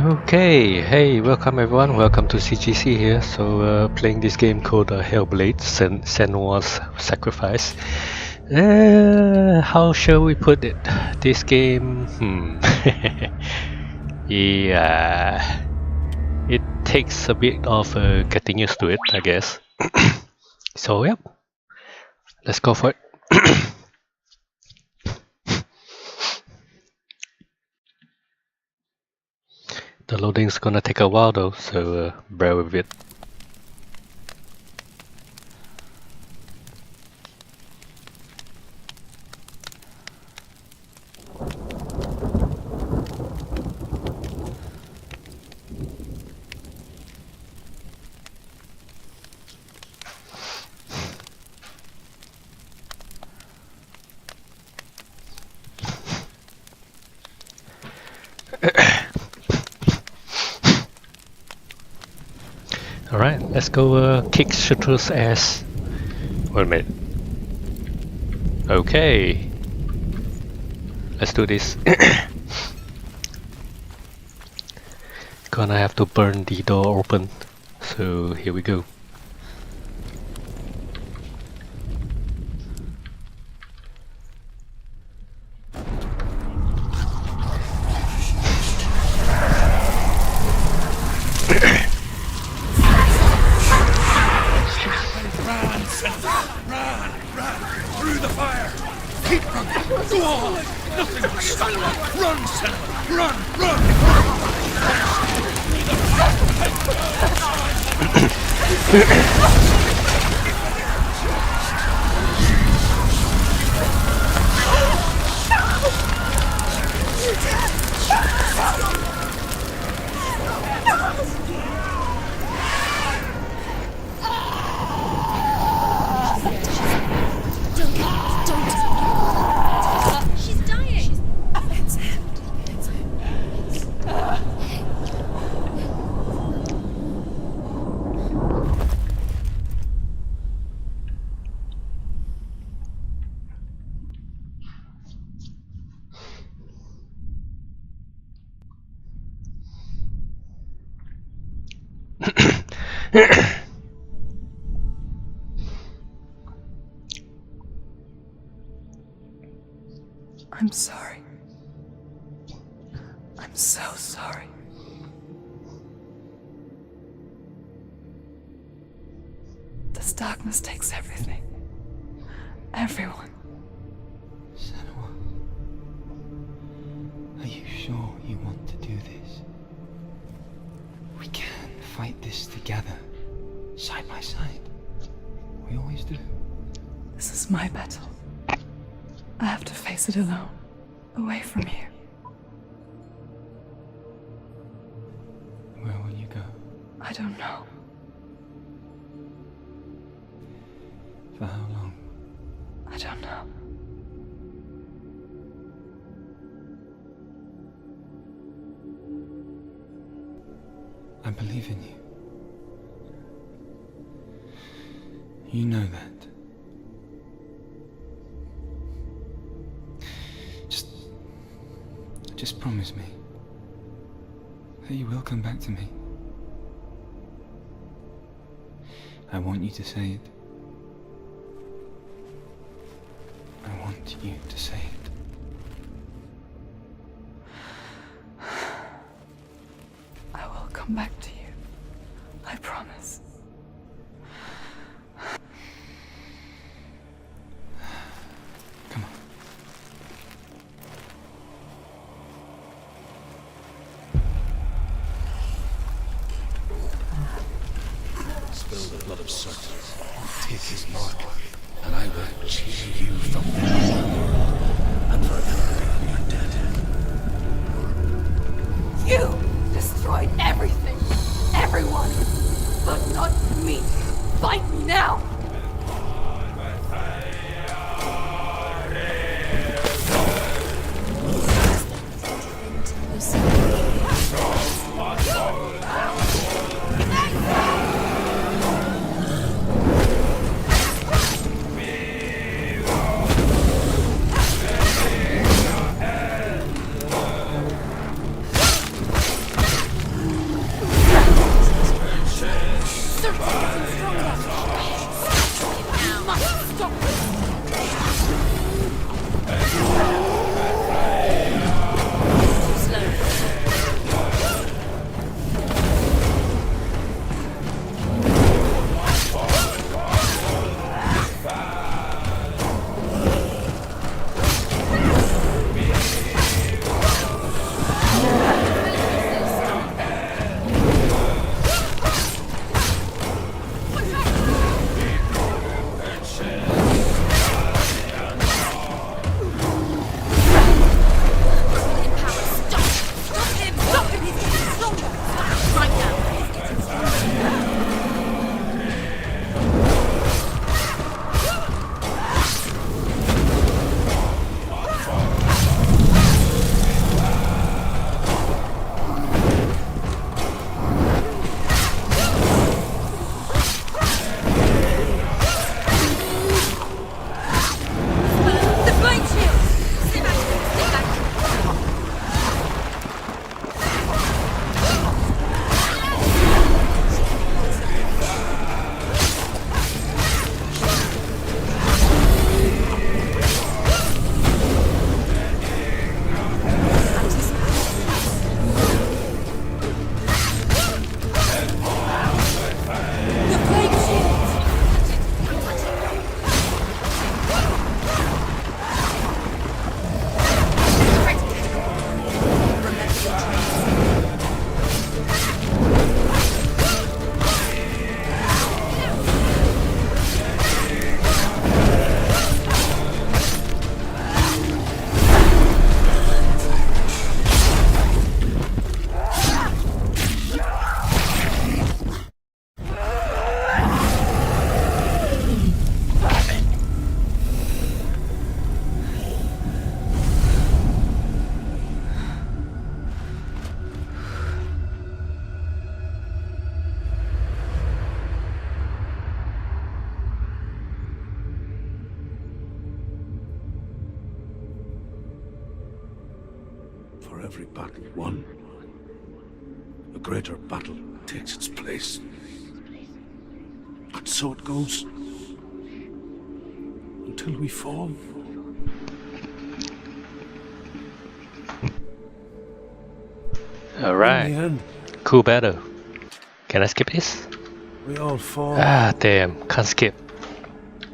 Okay, hey, welcome everyone. Welcome to CGC here. So, playing this game called HellBlade, Senua's Sacrifice. How shall we put it? This game, yeah, it takes a bit of getting used to it, I guess. So, yep, let's go for it. The loading's gonna take a while though, so bear with it. Alright, let's go kick Shooter's ass. Wait a minute. Okay. Let's do this. Gonna have to burn the door open. So here we go. I'm sorry. I'm so sorry. This darkness takes everything. Everyone. Senua, are you sure you want to do this? We can fight this together, side by side. We always do. This is my battle. I have to face it alone, away from here. Where will you go? I don't know. For how long? I don't know. I believe in you. You know that. Just promise me that you will come back to me. I want you to say it. I want you to say it. I will come back to you. I promise. Come on. Spill the blood of Certes, take his mark, and I will cheer you from the world, and forever you're dead. You destroyed everything, everyone, but not me. Fight me now! For every battle won, a greater battle takes its place. And so it goes. Until we fall. Alright. In the end, Cool battle. Can I skip this? we all fall. Ah, damn. Can't skip.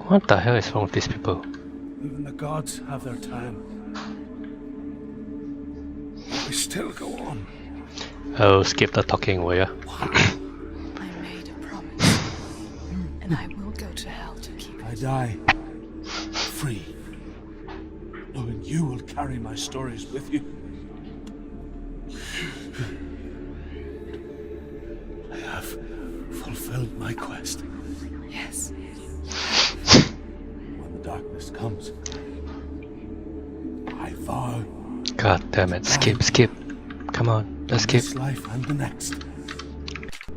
What the hell is wrong with these people? Even the gods have their time. We still go on. Oh, skip the talking, will ya? I made a promise, and I will go to hell to keep it. I die free, knowing you will carry my stories with you. I have fulfilled my quest. Yes. When the darkness comes, I vow God damn it. Skip, skip. Come on, let's skip. this life and the next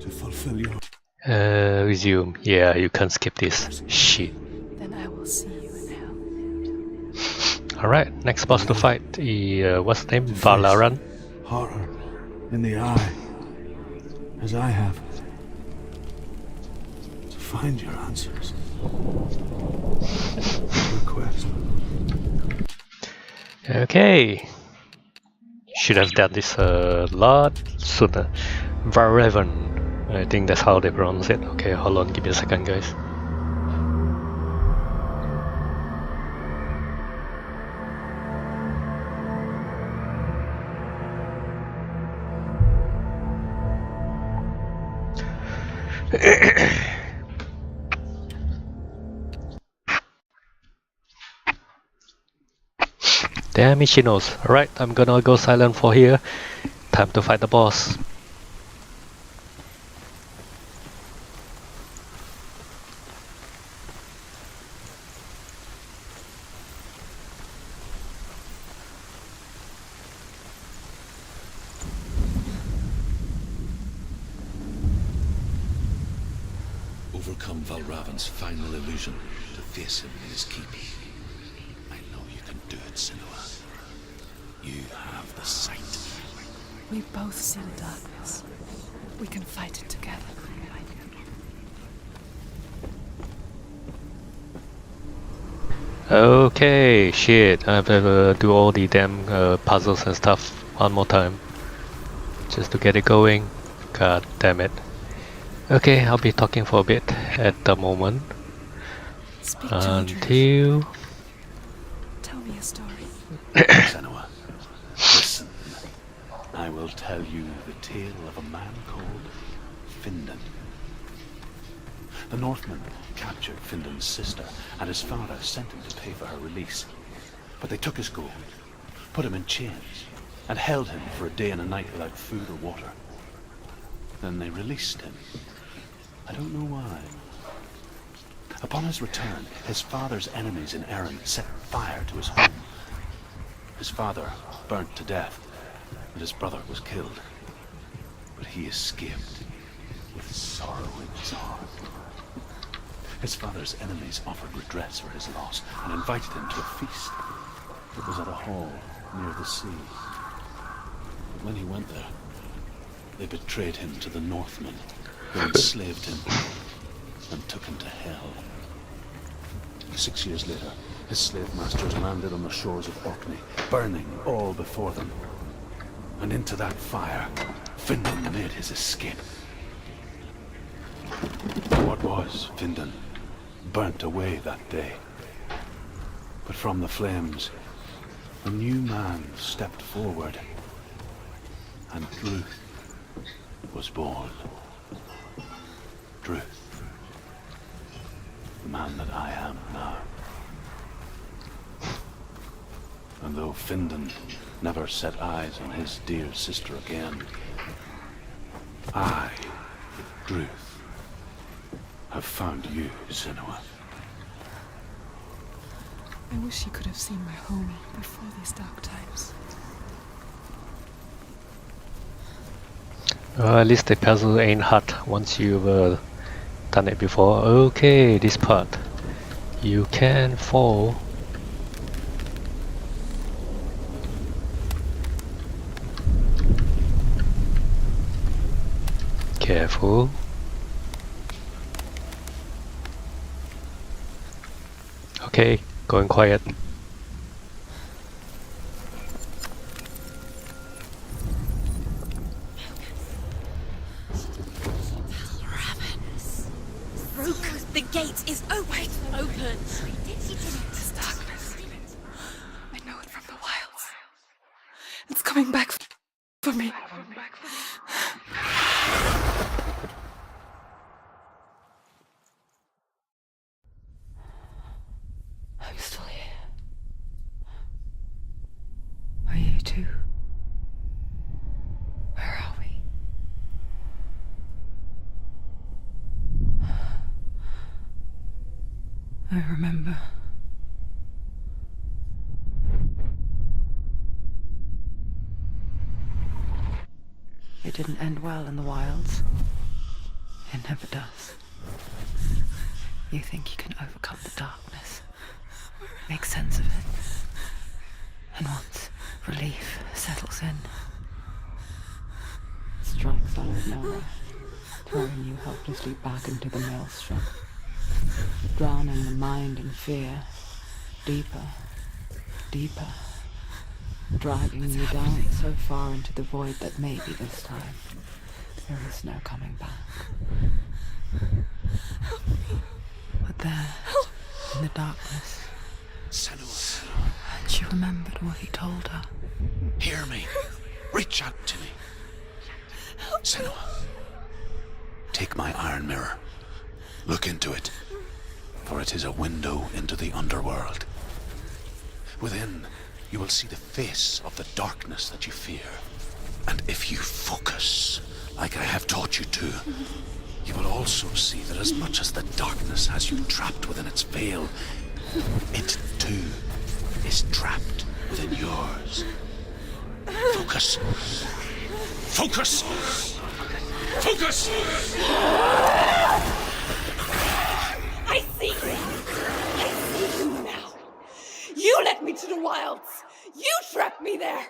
to fulfill your. Resume. Yeah, you can't skip this. Shit. Then I will see you in hell. Alright, next boss to fight. What's the name? Valaran. Horror in the eye, as I have. To find your answers. Request. Okay. Should have done this a lot sooner. Varavan. I think that's how they pronounce it. Okay, hold on, give me a second, guys. Damn it, she knows. Alright, I'm gonna go silent for here. Time to fight the boss. Overcome Valravan's final illusion to face him in his keep. I know you can do it, Senua. You have the sight. We both see the darkness. We can fight it together. Okay, shit. I better do all the damn puzzles and stuff one more time. Just to get it going. God damn it. Okay, I'll be talking for a bit at the moment. Speak to the truth. Until... Tell me a story. Senua, listen. I will tell you the tale of a man called Findan. The Northmen captured Findan's sister, and his father sent him to pay for her release. But they took his gold, put him in chains, and held him for a day and a night without food or water. Then they released him. I don't know why. Upon his return, his father's enemies in Erin set fire to his home. His father burnt to death, and his brother was killed. But he escaped with sorrow in his heart. His father's enemies offered redress for his loss and invited him to a feast. It was at a hall near the sea. But when he went there, they betrayed him to the Northmen, who enslaved him and took him to hell. 6 years later, his slave masters landed on the shores of Orkney, burning all before them. And into that fire, Findan made his escape. What was Findan burnt away that day. But from the flames, a new man stepped forward, and Druth was born. Druth, the man that I am now. And though Findan never set eyes on his dear sister again, I, Druth, have found you, Senua. I wish you could have seen my home before these dark times. At least the puzzle ain't hard once you've done it before. Okay, this part. You can fall. Careful. Okay, going quiet. The gate is open. This darkness. I know it from the wilds. It's coming back for me. I'm still here. Are you too? Where are we? I remember. It didn't end well in the wilds. It never does. You think you can overcome the darkness, make sense of it, and once relief settles in, it strikes out of nowhere, throwing you helplessly back into the maelstrom, drowning the mind in fear, deeper, deeper, dragging you down so far into the void that maybe this time there is no coming back. But there, in the darkness, Senua, and she remembered what he told her. hear me. Reach out to me. Senua, take my iron mirror. Look into it, for it is a window into the underworld. Within, you will see the face of the darkness that you fear. And if you focus, like I have taught you to, you will also see that as much as the darkness has you trapped within its veil, it too is trapped within yours. Focus. Focus! Focus! I see you. I see you now. You led me to the wilds. You trapped me there.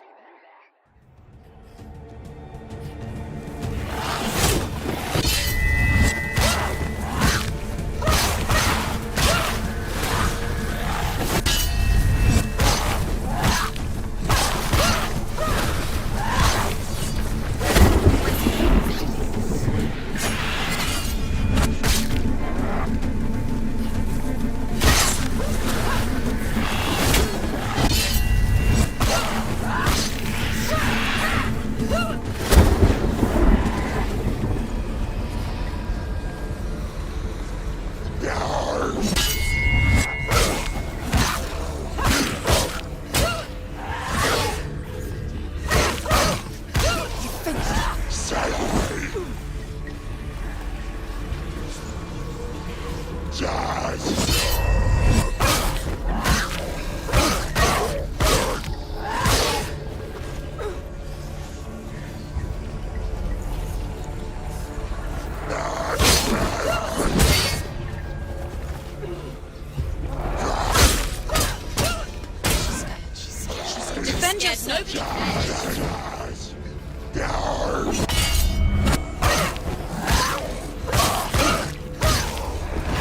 Defend yourself!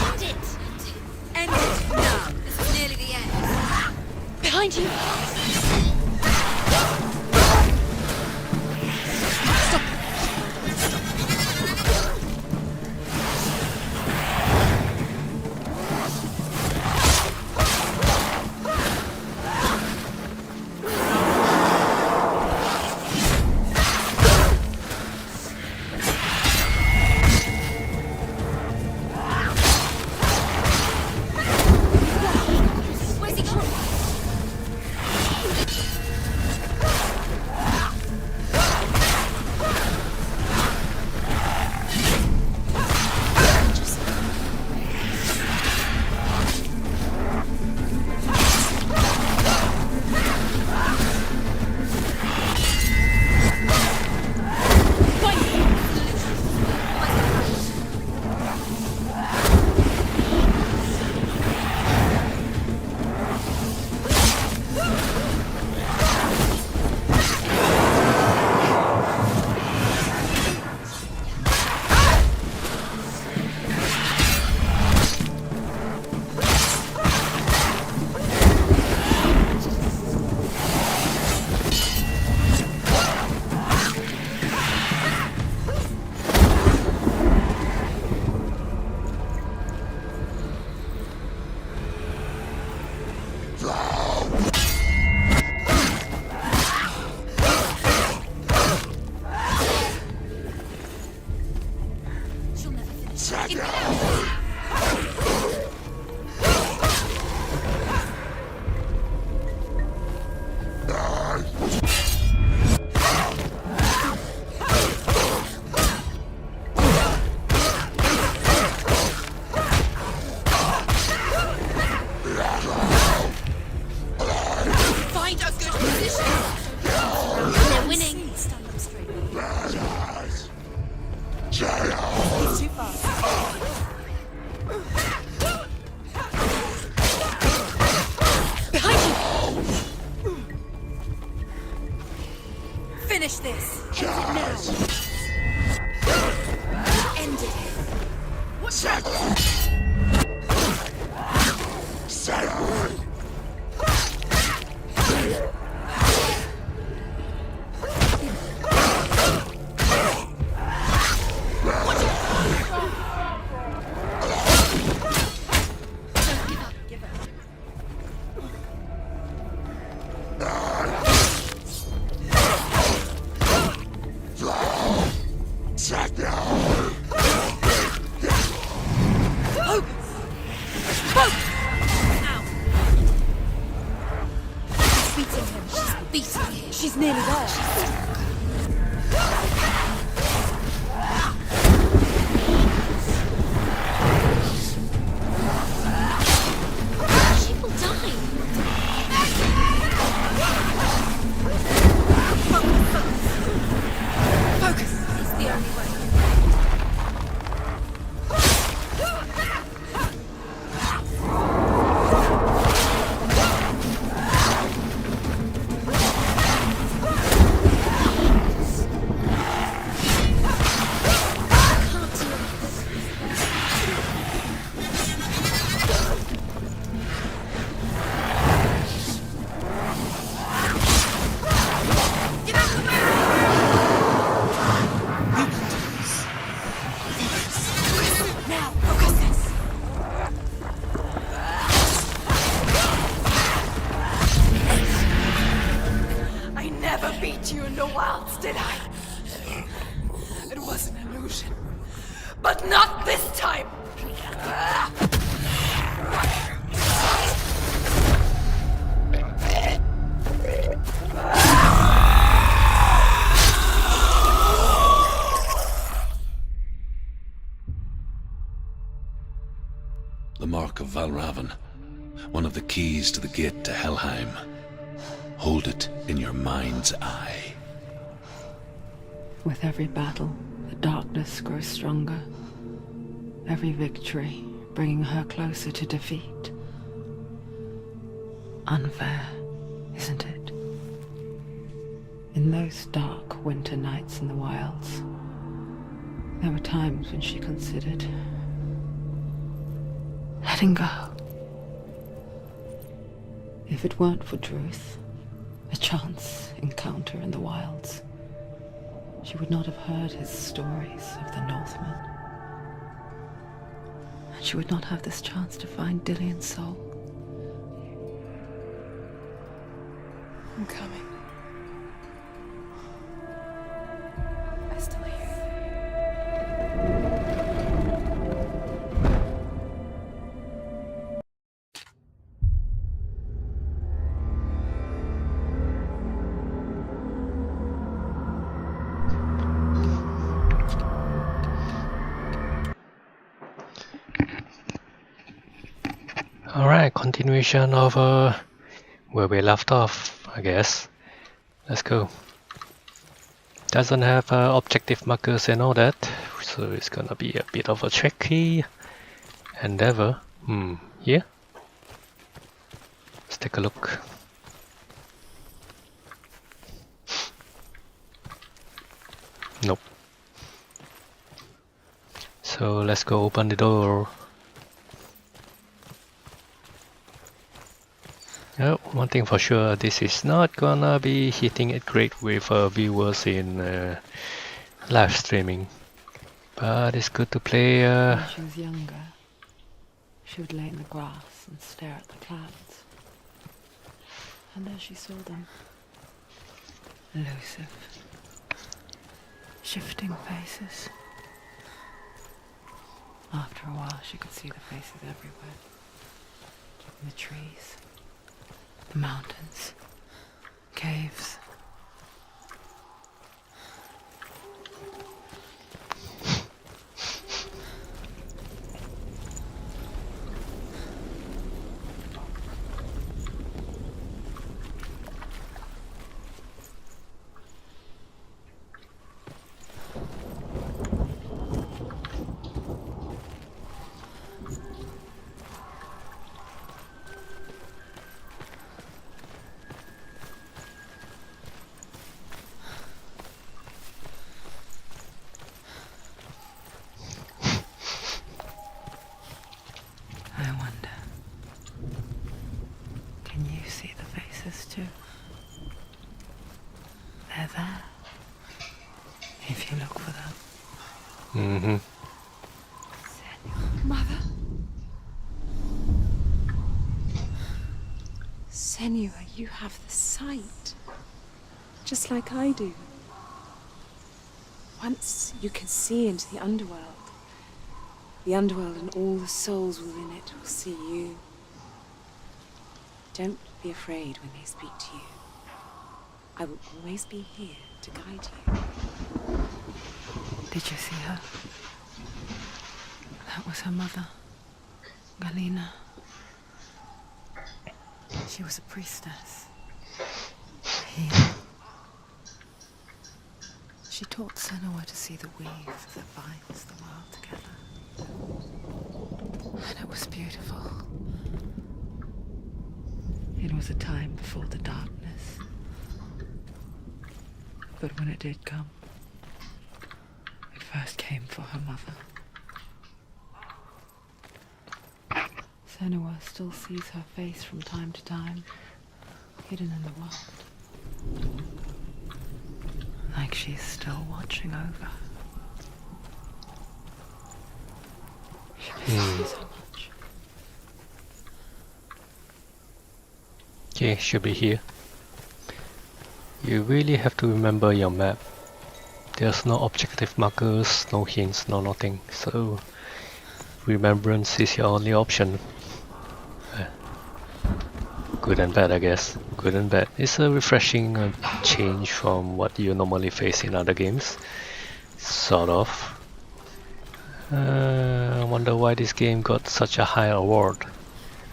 End it! End it now! This is nearly the end. Behind you! Where's he from? She'll never finish. Find a good position. They're winning. Stand up straight. He's too fast. Behind you. Finish this. End it now. End it. What's Give up. Beating him. She's beating him. She's nearly there. She will die. Focus. It's the only way. The Mark of Valravan. One of the keys to the gate to Helheim. Hold it in your mind's eye. With every battle, the darkness grows stronger. Every victory bringing her closer to defeat. Unfair, isn't it? In those dark winter nights in the wilds, there were times when she considered letting go. If it weren't for Druth, a chance encounter in the wilds, she would not have heard his stories of the Northmen. And she would not have this chance to find Dillion's soul. I'm coming. I still hear Alright, continuation of where we left off, I guess. Let's go. Doesn't have objective markers and all that, so it's gonna be a bit of a tricky endeavor. Here? Let's take a look. Nope. So let's go open the door. Oh, one thing for sure, this is not gonna be hitting it great with viewers in live streaming. But it's good to play. When she was younger, she would lay in the grass and stare at the clouds. And as she saw them, elusive, shifting faces. After a while, she could see the faces everywhere. In the trees, the mountains, caves. I wonder, can you see the faces too? They're there, if you look for them. Mother? Senua, you have the sight. Just like I do. Once you can see into the underworld. The underworld and all the souls within it will see you. Don't be afraid when they speak to you. I will always be here to guide you. Did you see her? That was her mother, Galina. She was a priestess. A healer. She taught Senua to see the weave that binds the world together. And it was beautiful. It was a time before the darkness. But when it did come, it first came for her mother. Senua still sees her face from time to time, hidden in the world. Like she's still watching over. She misses you so much. Okay, should be here. You really have to remember your map. There's no objective markers, no hints, no nothing. So remembrance is your only option. Good and bad, I guess. Good and bad. It's a refreshing change from what you normally face in other games. Sort of. I wonder why this game got such a high award.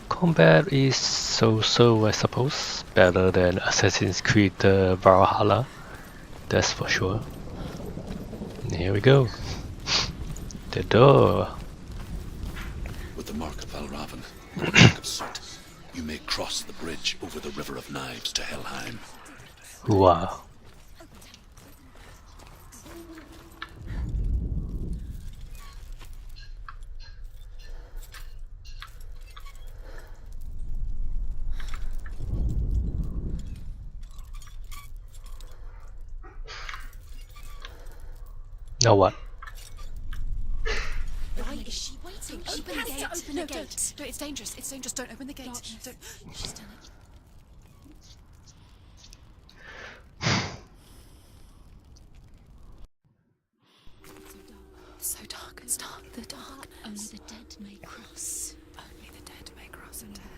Combat is so-so, I suppose. Better than Assassin's Creed Valhalla. That's for sure. And here we go. The door. With the mark of Valravan and the mark of Soot, you may cross the bridge over the River of Knives to Helheim. Wow. Now what? Why is she waiting? Open the gate. Open the gate. No, it's dangerous. It's dangerous. Don't open the gate. Don't. She's done it. It's so dark. It's dark. The dark. Only the dead may cross. Only the dead may cross into hell.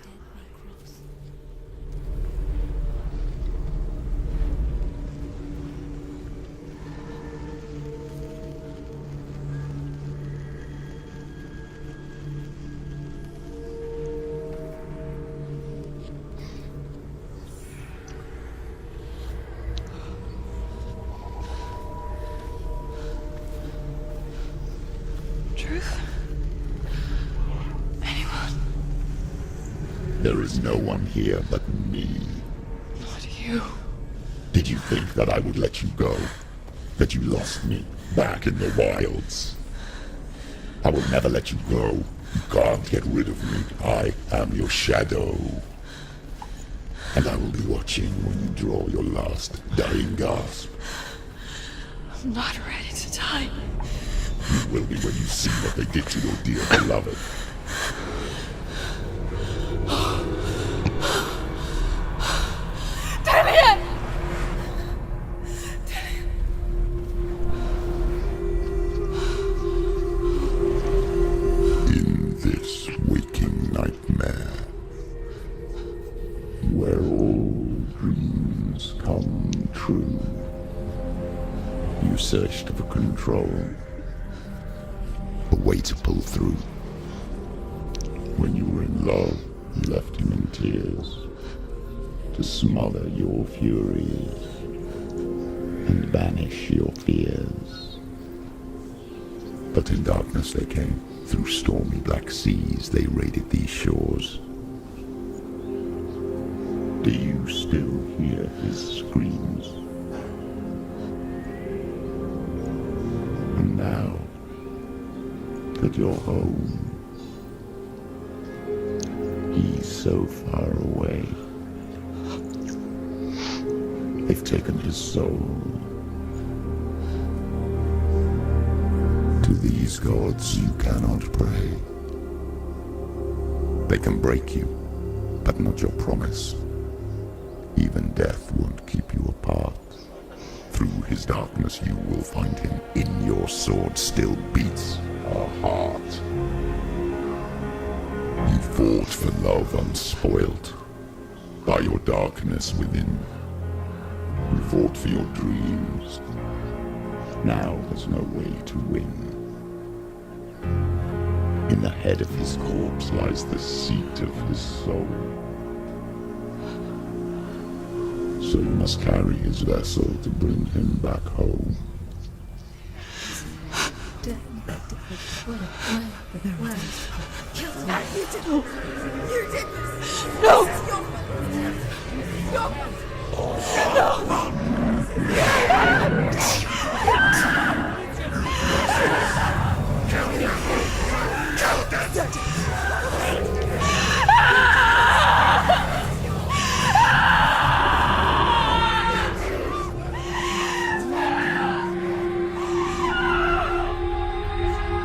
Truth? Anyone? There is no one here but me. Not you. Did you think that I would let you go? That you lost me back in the wilds? I will never let you go. You can't get rid of me. I am your shadow. And I will be watching when you draw your last dying gasp. I'm not ready to die. You will be when you see what they did to your dear beloved. Damien! In this waking nightmare, where all dreams come true, you searched for control, a way to pull through. When you were in love, you left him in tears, to smother your furies and banish your fears. But in darkness they came, through stormy black seas they raided these shores. Do you still hear his screams? And now that you're home, he's so far away. They've taken his soul. To these gods you cannot pray. They can break you, but not your promise. Even death won't keep you apart. Through his darkness you will find him. In your sword still beats a heart. You fought for love unspoilt by your darkness within. You fought for your dreams. Now there's no way to win. In the head of his corpse lies the seat of his soul. So you must carry his vessel to bring him back home. You did this! No!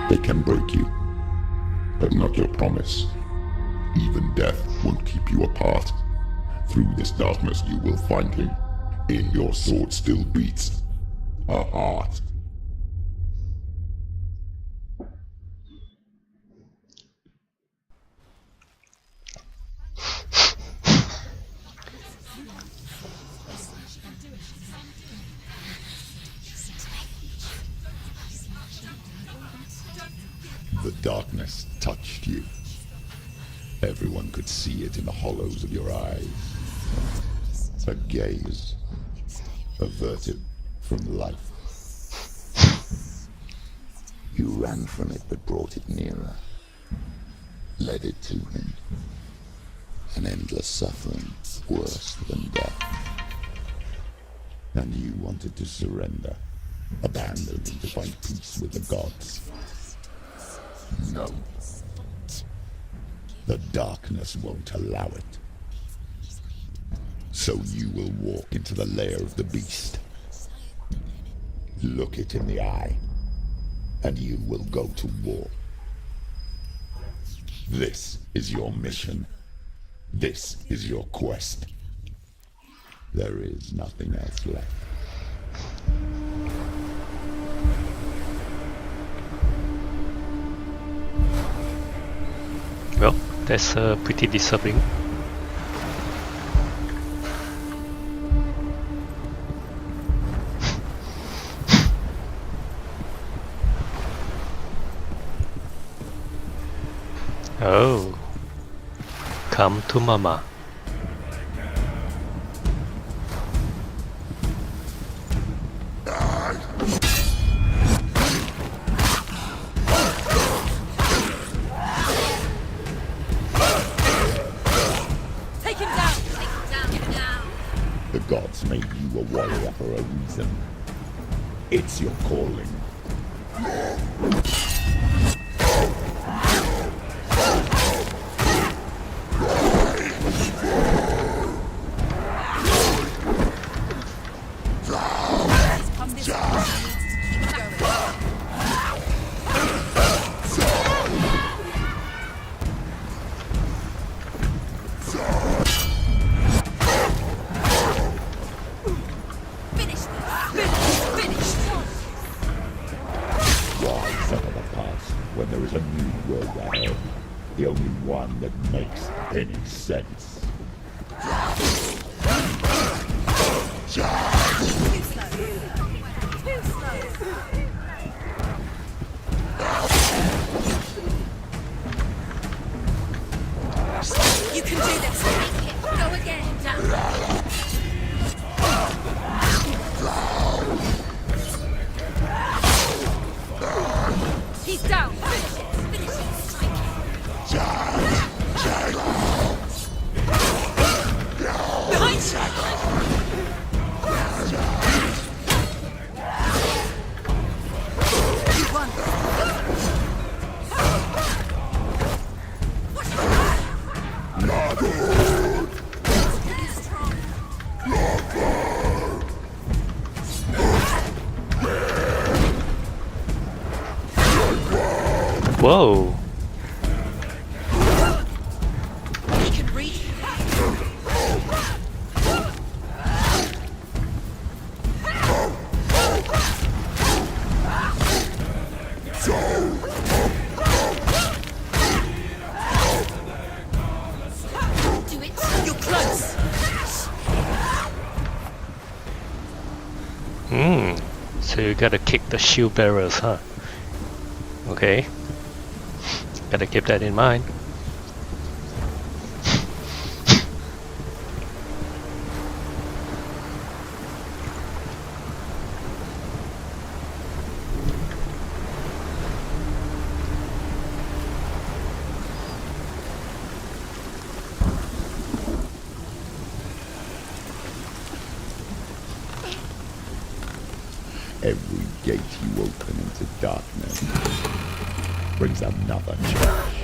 They can break you, but not your promise. Even death won't keep you apart. Through this darkness you will find him. In your sword still beats a heart. darkness touched you. Everyone could see it in the hollows of your eyes. A gaze averted from life. You ran from it but brought it nearer. Led it to him. An endless suffering worse than death. And you wanted to surrender. Abandon him to find peace with the gods. No. The darkness won't allow it. So you will walk into the lair of the beast. Look it in the eye, and you will go to war. This is your mission. This is your quest. There is nothing else left. Well, that's pretty disturbing. Oh, come to mama. Take him down! Take him down! The gods made you a warrior for a reason. It's your calling. Come this way. Keep going. Finish this. Finish. Why suffer the past when there is a new world ahead? The only one that makes any sense. Too slow. Too slow. You can do this. Go again. Down. He's down. Finish it. Finish it. Behind you. You won. Whoa. He can reach. Do it. You're close. So you gotta kick the shield bearers, huh? Okay. Gotta keep that in mind. Every gate you open into darkness brings another charge.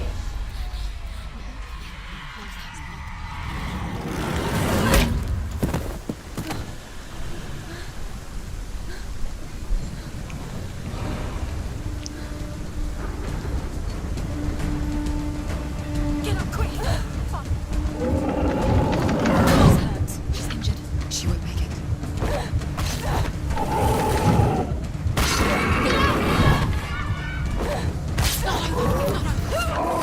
Get up quick. Paul's hurt. She's injured. She won't make it. No, no, no.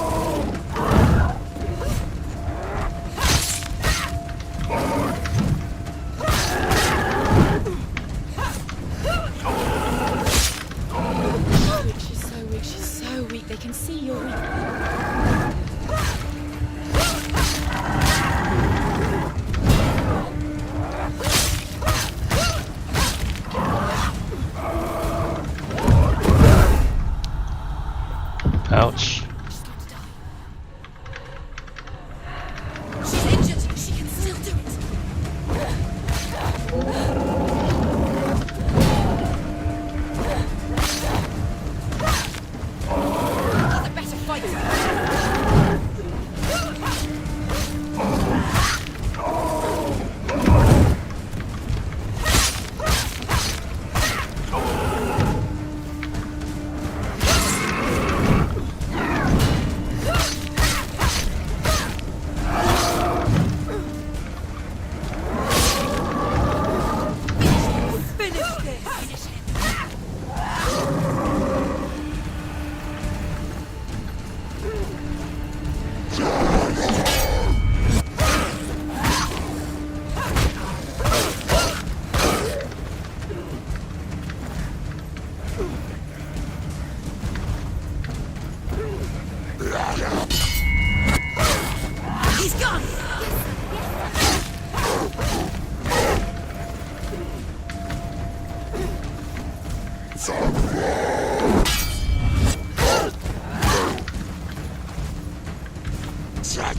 It's hurt,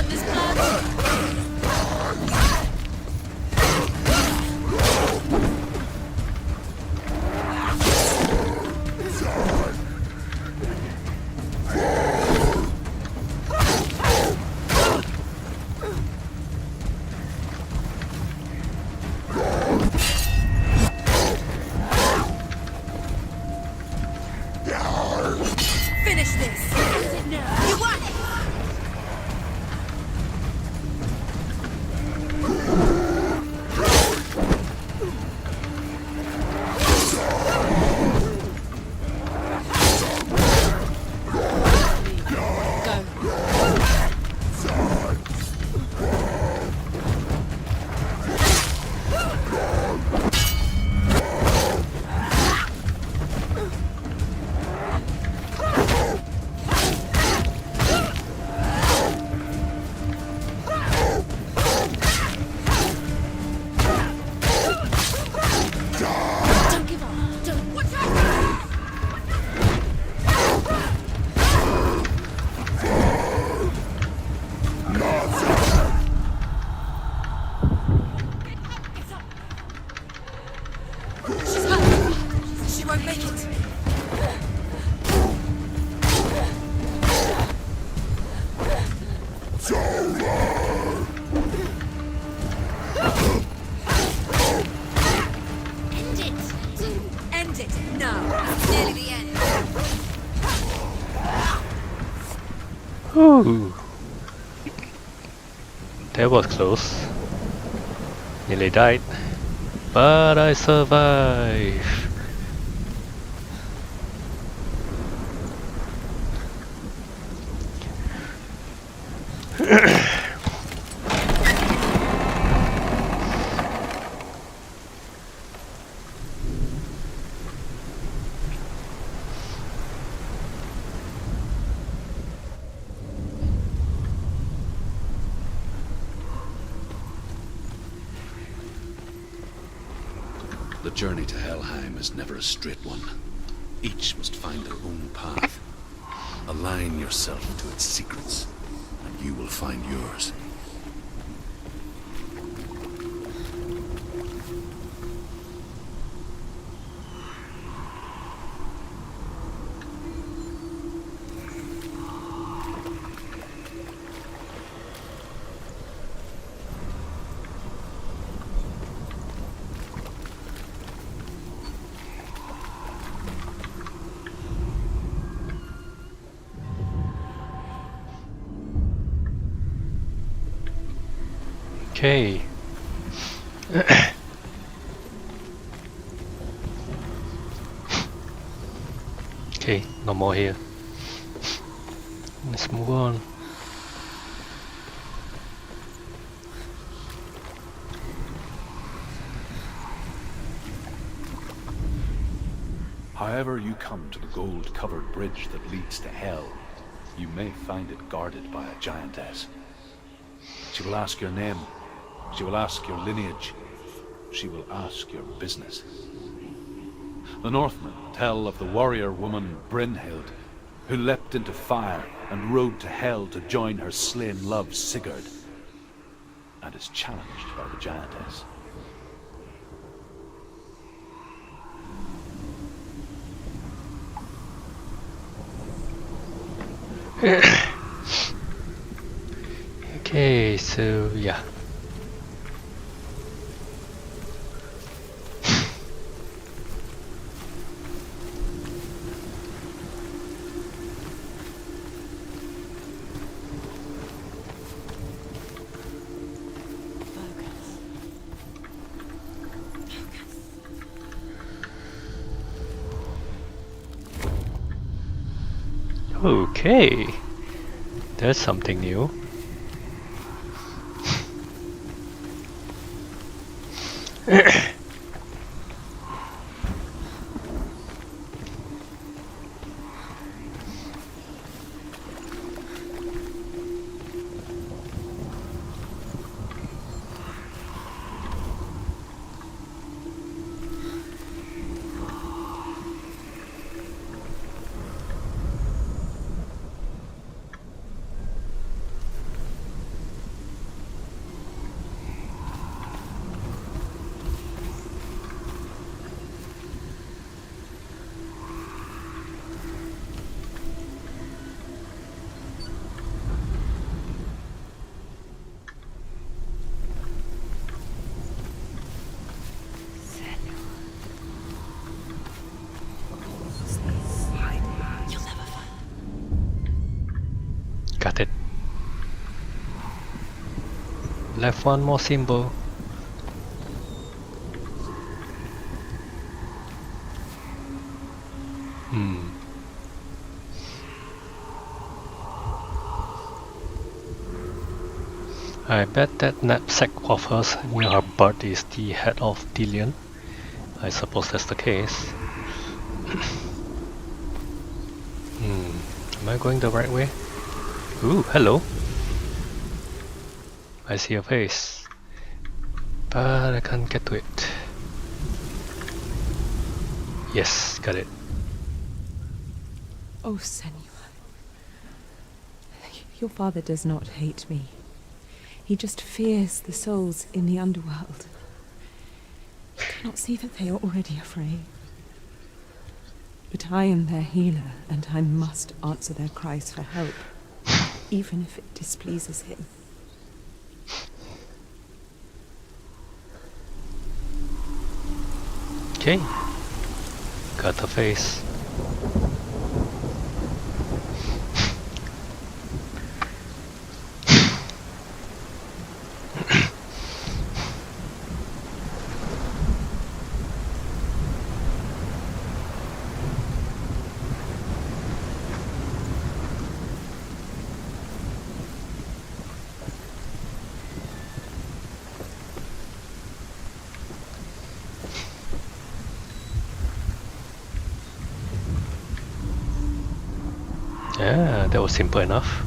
Miss Blood. Finish this. You won it. Don't give up. Don't. Watch out! It's up. She's hurt. She won't make it. End it. End it. No. It's nearly the end. Ooh. That was close. Nearly died. But I survived. The journey to Helheim is never a straight one. Each must find their own path. Align yourself to its secrets, and you will find yours. Okay. Okay, no more here. Let's move on. However you come to the gold-covered bridge that leads to Hell, you may find it guarded by a giantess. She will ask your name. She will ask your lineage. She will ask your business. The Northmen tell of the warrior woman Brynhild, who leapt into fire and rode to Hell to join her slain love Sigurd, and is challenged by the giantess. Okay, so yeah. Okay, that's something new. Got it. Left one more symbol. I bet that knapsack of hers near her butt is the head of Dillion. I suppose that's the case. Am I going the right way? Ooh, hello. I see your face. But I can't get to it. Yes, got it. Oh, Senua. Your father does not hate me. He just fears the souls in the underworld. You cannot see that they are already afraid. But I am their healer, and I must answer their cries for help, even if it displeases him. Okay. Got the face. Yeah, that was simple enough.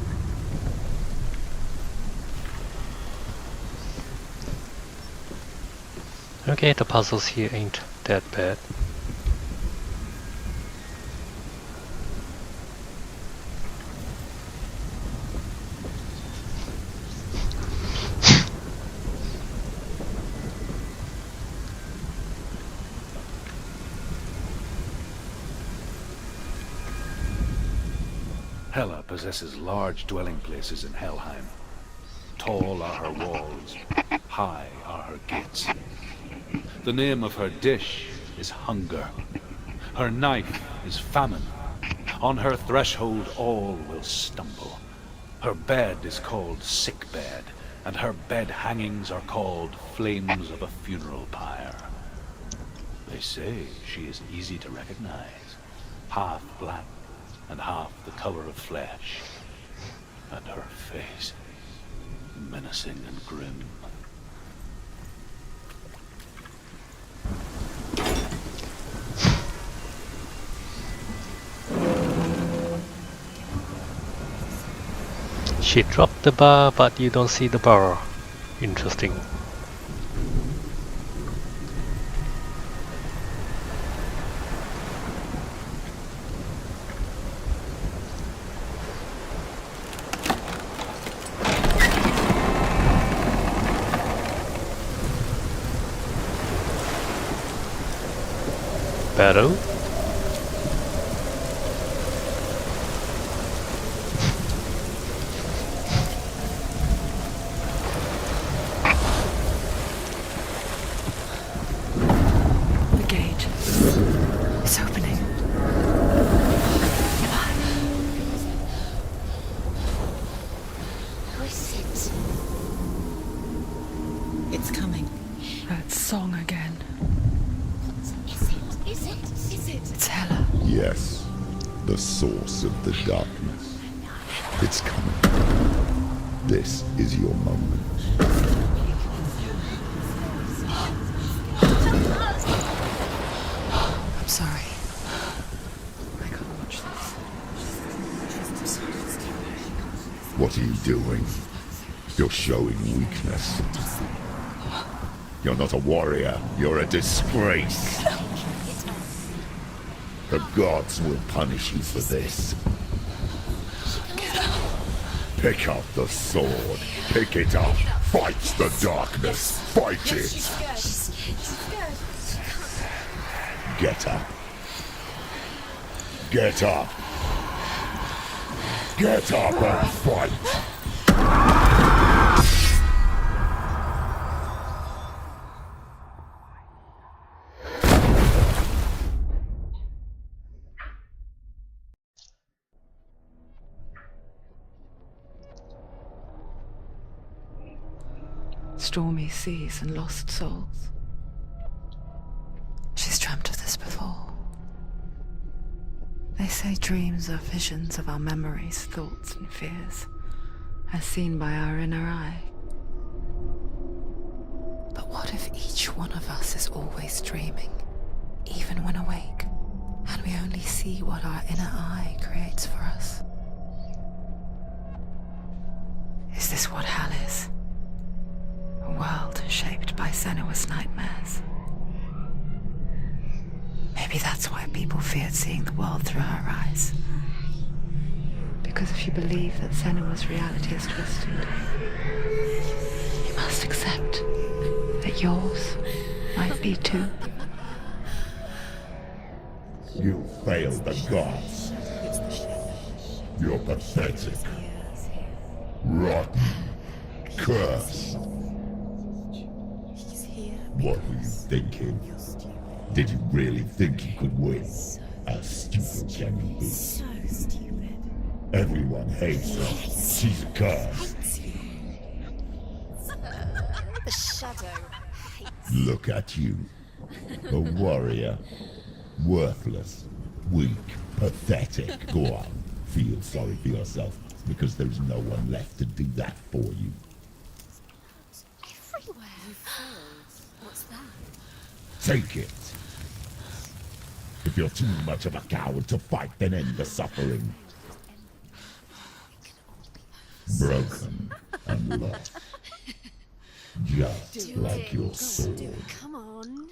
Okay, the puzzles here ain't that bad. Hela possesses large dwelling places in Helheim. Tall are her walls, high are her gates. The name of her dish is hunger. Her knife is famine. On her threshold all will stumble. Her bed is called sick bed, and her bed hangings are called flames of a funeral pyre. They say she is easy to recognize, half black and half the color of flesh, and her face menacing and grim. She dropped the bar, but you don't see the bar. Interesting. Battle? The gate is opening. Who is it? It's coming. That song again. Is it? Is it? Is it? It's Hela. Yes, the source of the darkness. It's coming. This is your moment. I'm sorry. I can't watch this. What are you doing? You're showing weakness. You're not a warrior. You're a disgrace. The gods will punish you for this. Pick up the sword. Pick it up. Fight the darkness. Fight it. Get up. Get up. Get up and fight. stormy seas and lost souls. She's dreamt of this before. They say dreams are visions of our memories, thoughts, and fears, as seen by our inner eye. But what if each one of us is always dreaming, even when awake, and we only see what our inner eye creates for us? Is this what hell is? A world shaped by Senua's nightmares. Maybe that's why people feared seeing the world through her eyes. Because if you believe that Senua's reality is twisted, you must accept that yours might be too. You failed the gods. You're pathetic. Rotten. Cursed. What were you thinking? Did you really think you could win? How stupid can you be? So stupid. Everyone hates her. She's a curse. The shadow hates. Look at you. A warrior. Worthless. Weak. Pathetic. Go on. Feel sorry for yourself, because there's no one left to do that for you. Everywhere. You failed. What's that? Take it. If you're too much of a coward to fight, then end the suffering. Broken and lost. Just like your sword. Come on.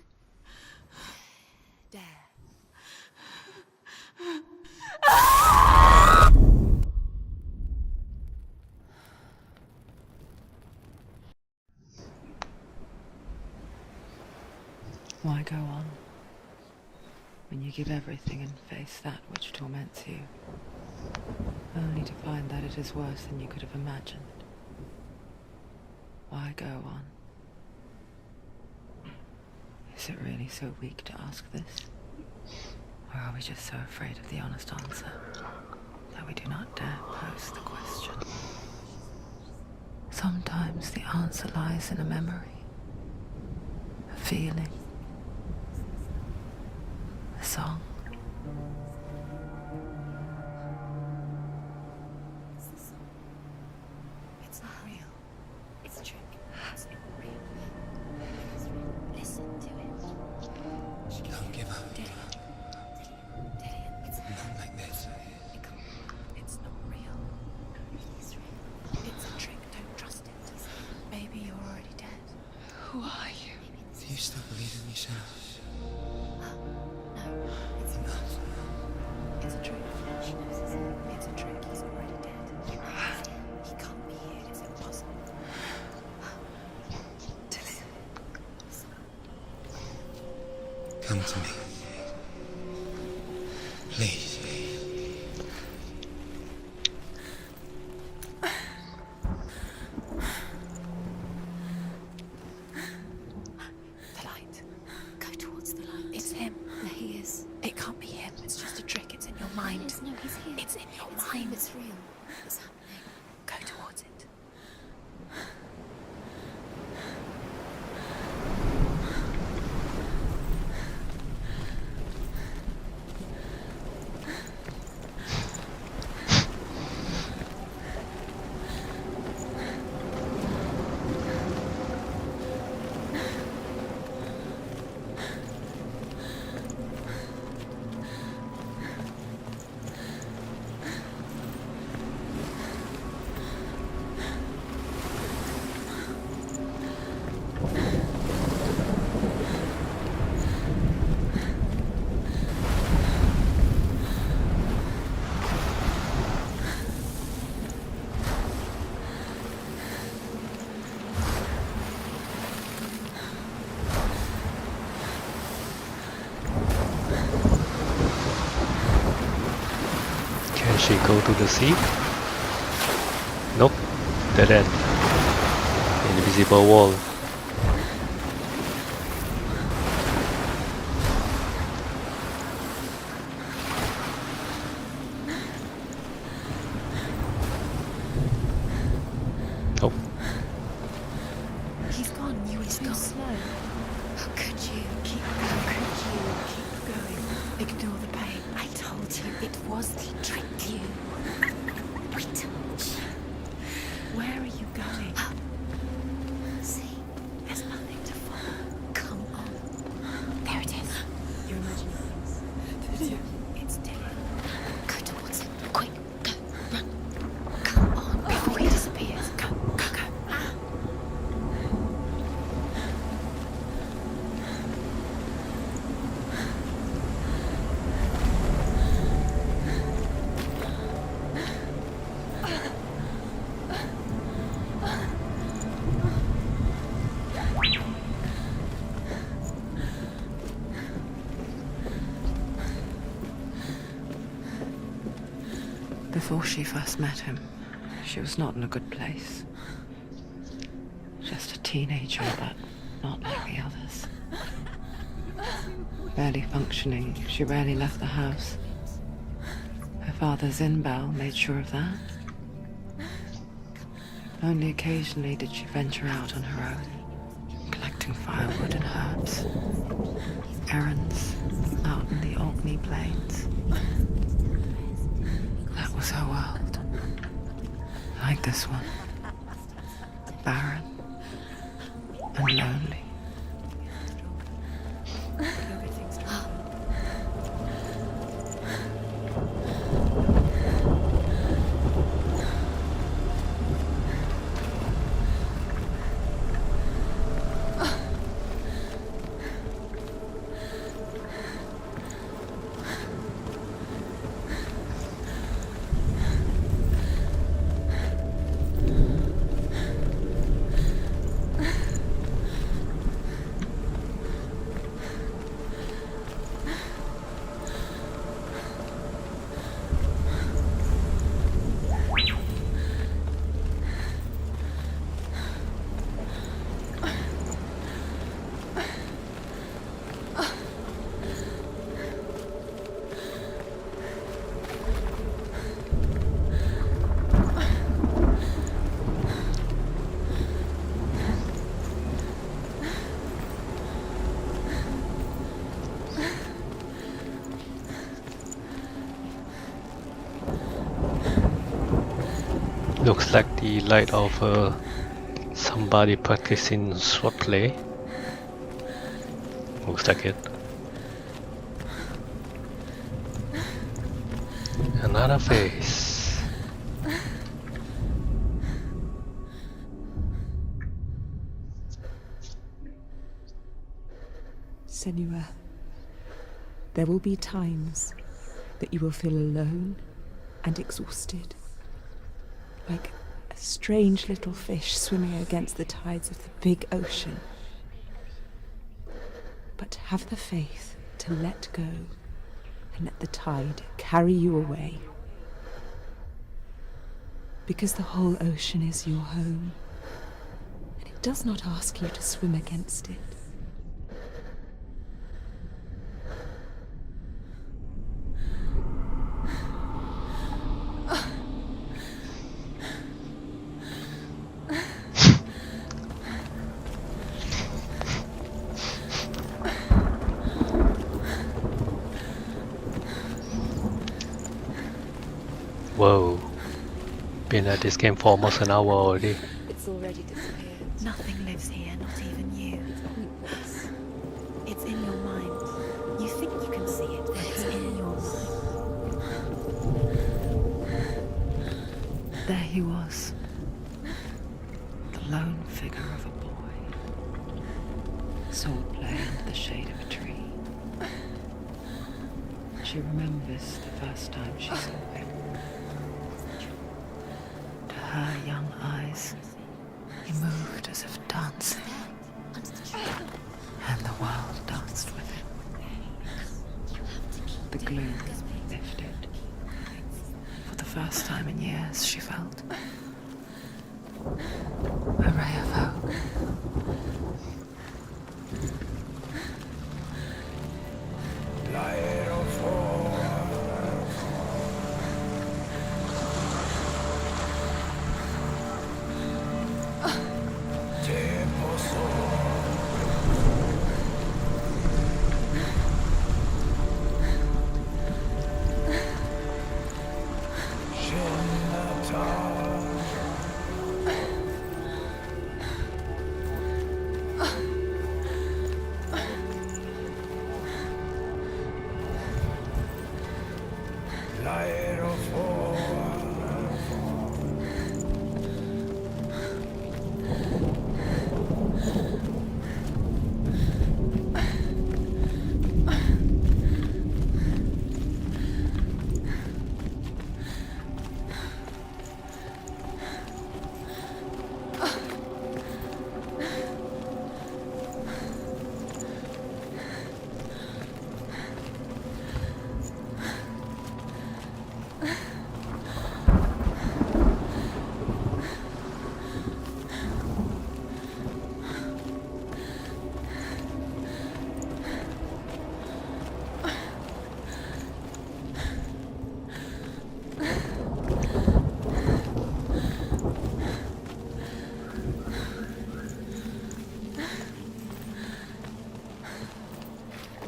Dare. Why go on when you give everything and face that which torments you, only to find that it is worse than you could have imagined? Why go on? Is it really so weak to ask this? Or are we just so afraid of the honest answer that we do not dare pose the question? Sometimes the answer lies in a memory, a feeling, a song. It's not real. It's a trick. It's not real. Listen to it. Don't give up. It's Not like this. It's not real. It's real. It's a trick. Don't trust it. Maybe you're already dead. Who are you? Do you still believe in yourself? No, it's Enough. It's a trick. She knows it's a trick. He's already dead. He can't be here. It's impossible. Come to me. Please. The light. Go towards the light. It's him. There he is. It can't be him. It's just a trick. It's in your mind. No, he's here. It's in your mind. It's real. It's happening. Go towards it. Can she go to the sea? Nope. Dead end. Invisible wall. Nope. He's Ignore the pain. I told you it was he tricked you. I told you. Where are you going? See, there's nothing to follow. Come on. There it is. You're imagining things. It's Dylan. Go towards it. Quick, go, run. Come on, before he disappears. Go, go, go. Before she first met him, she was not in a good place. Just a teenager, but not like the others. Barely functioning, she rarely left the house. Her father's in-bell made sure of that. Only occasionally did she venture out on her own, collecting firewood and herbs. Errands out in the Orkney Plains. That was her world. Like this one. Barren and lonely. Looks like the light of somebody practicing swordplay. Looks like it. Another face. Senua, there will be times that you will feel alone and exhausted, like a strange little fish swimming against the tides of the big ocean. But have the faith to let go and let the tide carry you away. Because the whole ocean is your home, and it does not ask you to swim against it. Whoa. Been at this game for almost an hour already. It's already disappeared. Nothing lives here, not even you. It's in your mind. You think you can see it, but it's in your mind. There he was. The lone figure of a boy. Swordplay under the shade of a tree. She remembers the first time she saw him. To her young eyes, he moved as if dancing, and the world danced with him. The gloom lifted. For the first time in years, she felt a ray of hope.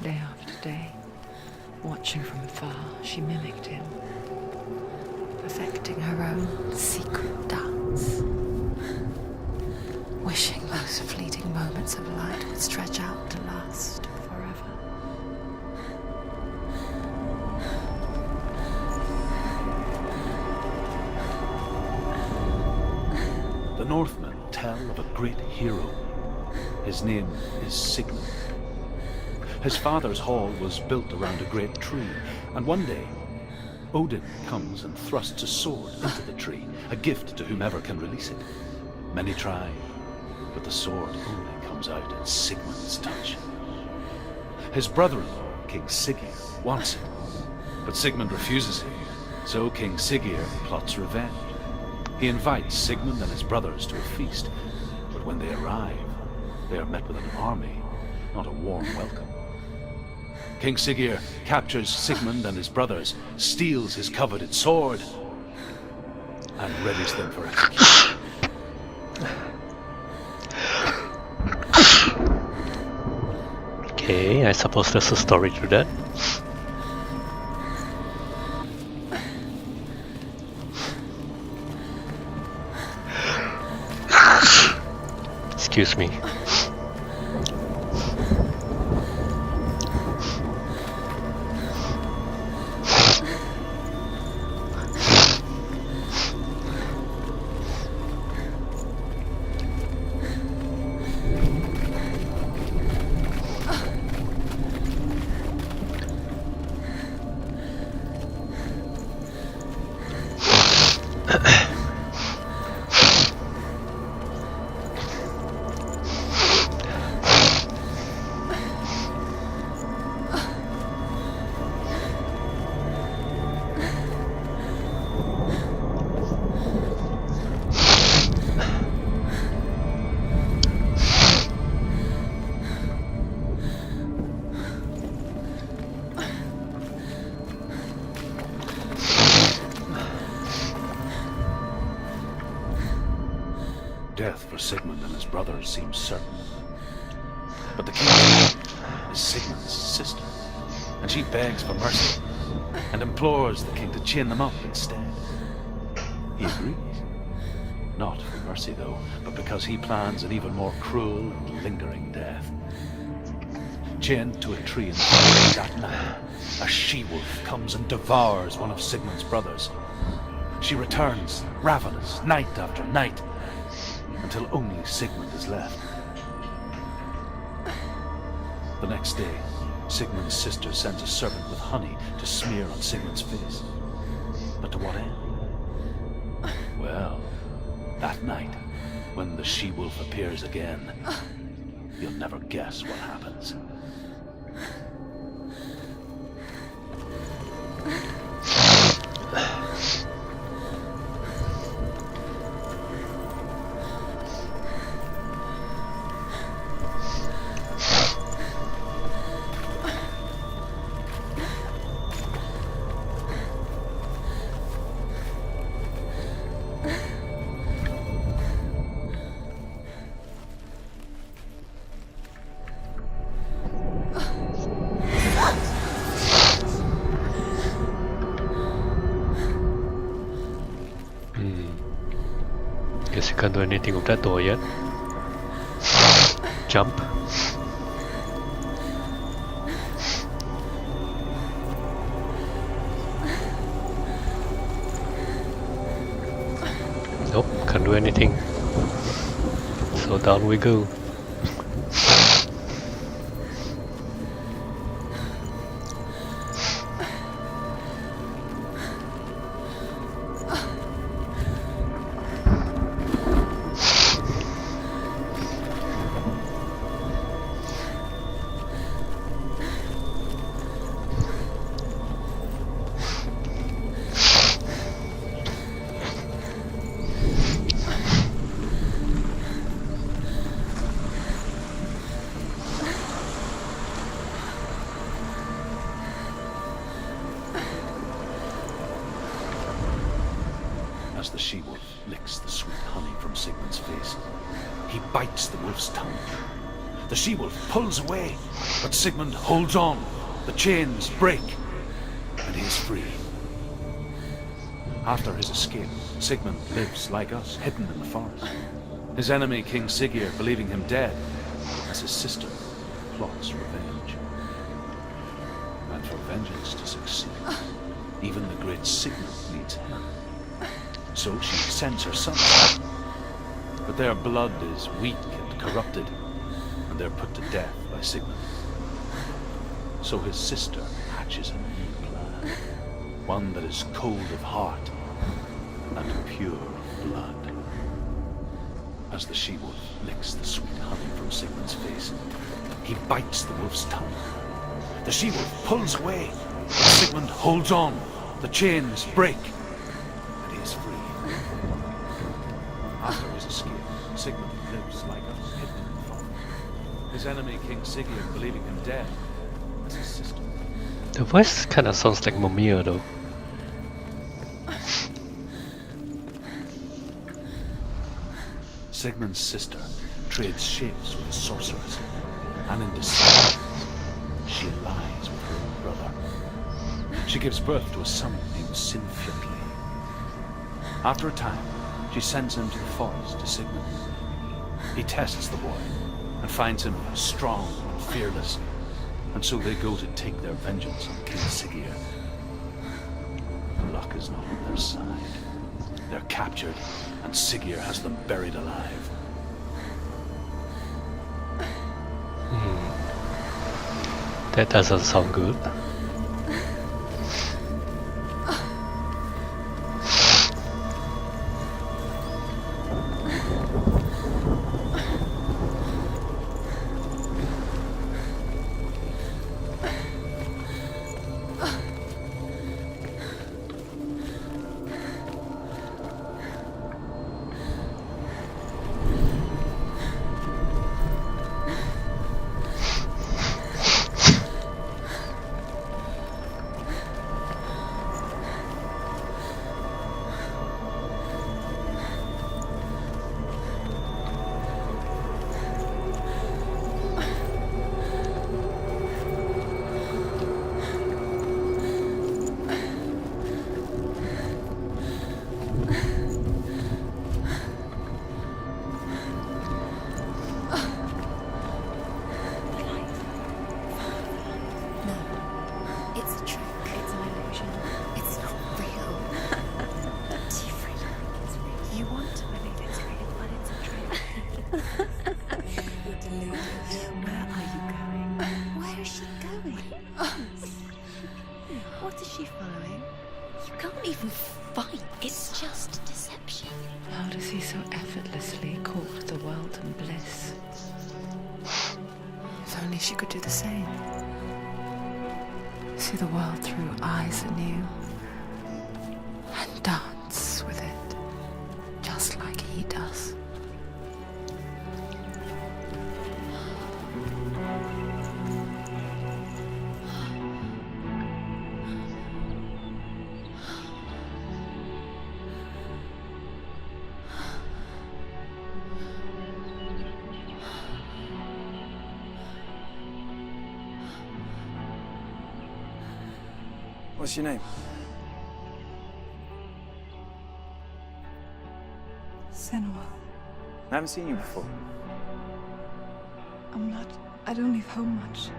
Day after day, watching from afar, she mimicked him, perfecting her own secret dance, wishing those fleeting moments of light would stretch out to last forever. The Northmen tell of a great hero. His name is Sigmund. His father's hall was built around a great tree, and one day, Odin comes and thrusts a sword into the tree, a gift to whomever can release it. Many try, but the sword only comes out in Sigmund's touch. His brother-in-law, King Siggeir, wants it, but Sigmund refuses it, so King Siggeir plots revenge. He invites Sigmund and his brothers to a feast, but when they arrive, they are met with an army, not a warm welcome. King Siggeir captures Sigmund and his brothers, steals his coveted sword, and readies them for execution. Okay, I suppose there's a story to that. Excuse me. Death for Sigmund and his brothers seems certain. But the king's wife is Sigmund's sister, and she begs for mercy and implores the king to chain them up instead. He agrees. Not for mercy, though, but because he plans an even more cruel and lingering death. Chained to a tree in the forest that night, a she-wolf comes and devours one of Sigmund's brothers. She returns, ravenous, night after night, until only Sigmund is left. The next day, Sigmund's sister sends a servant with honey to smear on Sigmund's face. But to what end? Well, that night, when the she-wolf appears again, you'll never guess what happens. Guess you can't do anything with that door yet. Jump. can't do anything. So down we go. As the she-wolf licks the sweet honey from Sigmund's face, he bites the wolf's tongue. The she-wolf pulls away, but Sigmund holds on. The chains break, and he is free. After his escape, Sigmund lives like us, hidden in the forest. His enemy, King Siggeir, believing him dead, as his sister plots revenge. And for vengeance to succeed, even the great Sigmund needs help. So she sends her sons, but their blood is weak and corrupted, and they're put to death by Sigmund. So his sister hatches a new plan, one that is cold of heart and pure of blood. As the she-wolf licks the sweet honey from Sigmund's face, he bites the wolf's tongue. The she-wolf pulls away, but Sigmund holds on. The chains break, and he is free. After his escape, Sigmund lives like us, hidden in the forest. His enemy, King Siggeir, believing him dead, as his sister. The voice kind of sounds like Mimir though. Sigmund's sister trades shapes with a sorceress, and in despair, she lies with her own brother. She gives birth to a son named Sinfjotli. After a time, she sends him to the forest to Sigmund. He tests the boy and finds him strong and fearless, and so they go to take their vengeance on King Siggeir. Luck is not on their side. They're captured, and Siggeir has them buried alive. That doesn't sound good. What is she following? You can't even fight. It's just deception. How does he so effortlessly court the world and bliss? If only she could do the same. See the world through eyes anew. And dance with it, just like he does. What's your name? Senua. I haven't seen you before. I don't leave home much.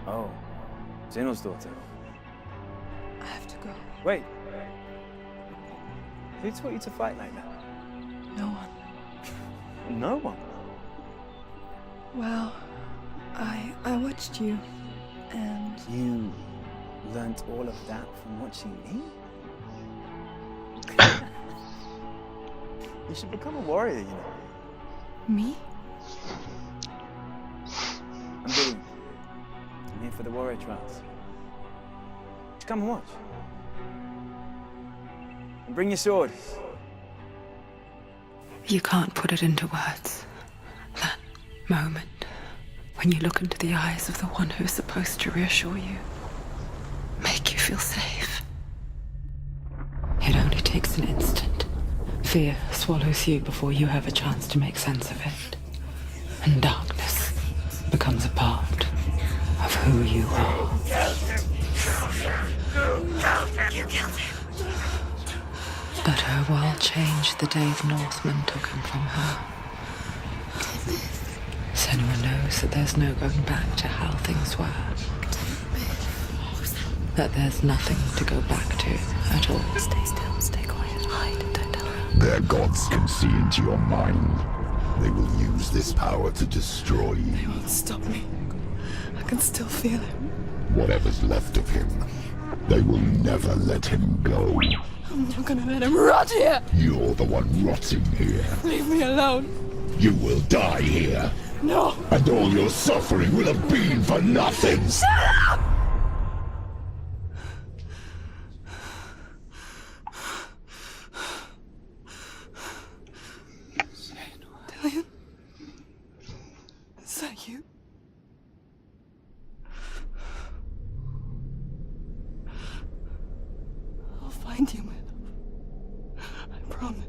Oh, Zeno's daughter. I have to go. Wait. Who taught you to fight like that? No one. No one? Well, I watched you, and You learnt all of that from watching me? You should become a warrior, you know. me? I'm Billy. I'm here for the warrior trials. Just come and watch. And bring your sword. You can't put it into words. That moment when you look into the eyes of the one who's supposed to reassure you, make you feel safe. It only takes an instant. Fear swallows you before you have a chance to make sense of it. And darkness becomes a part of who you are. You killed him. But her world changed the day the Northmen took him from her. Senua knows that there's no going back to how things were. That there's nothing to go back to at all. Stay still, stay quiet, hide, don't tell her. Their gods can see into your mind. They will use this power to destroy you. They won't stop me. I can still feel him. Whatever's left of him, they will never let him go. I'm not gonna let him rot here! You're the one rotting here. Leave me alone! You will die here. No! And all your suffering will have been for nothing. Shut up! Dillion? Is that you? I'll find you, my love. I promise.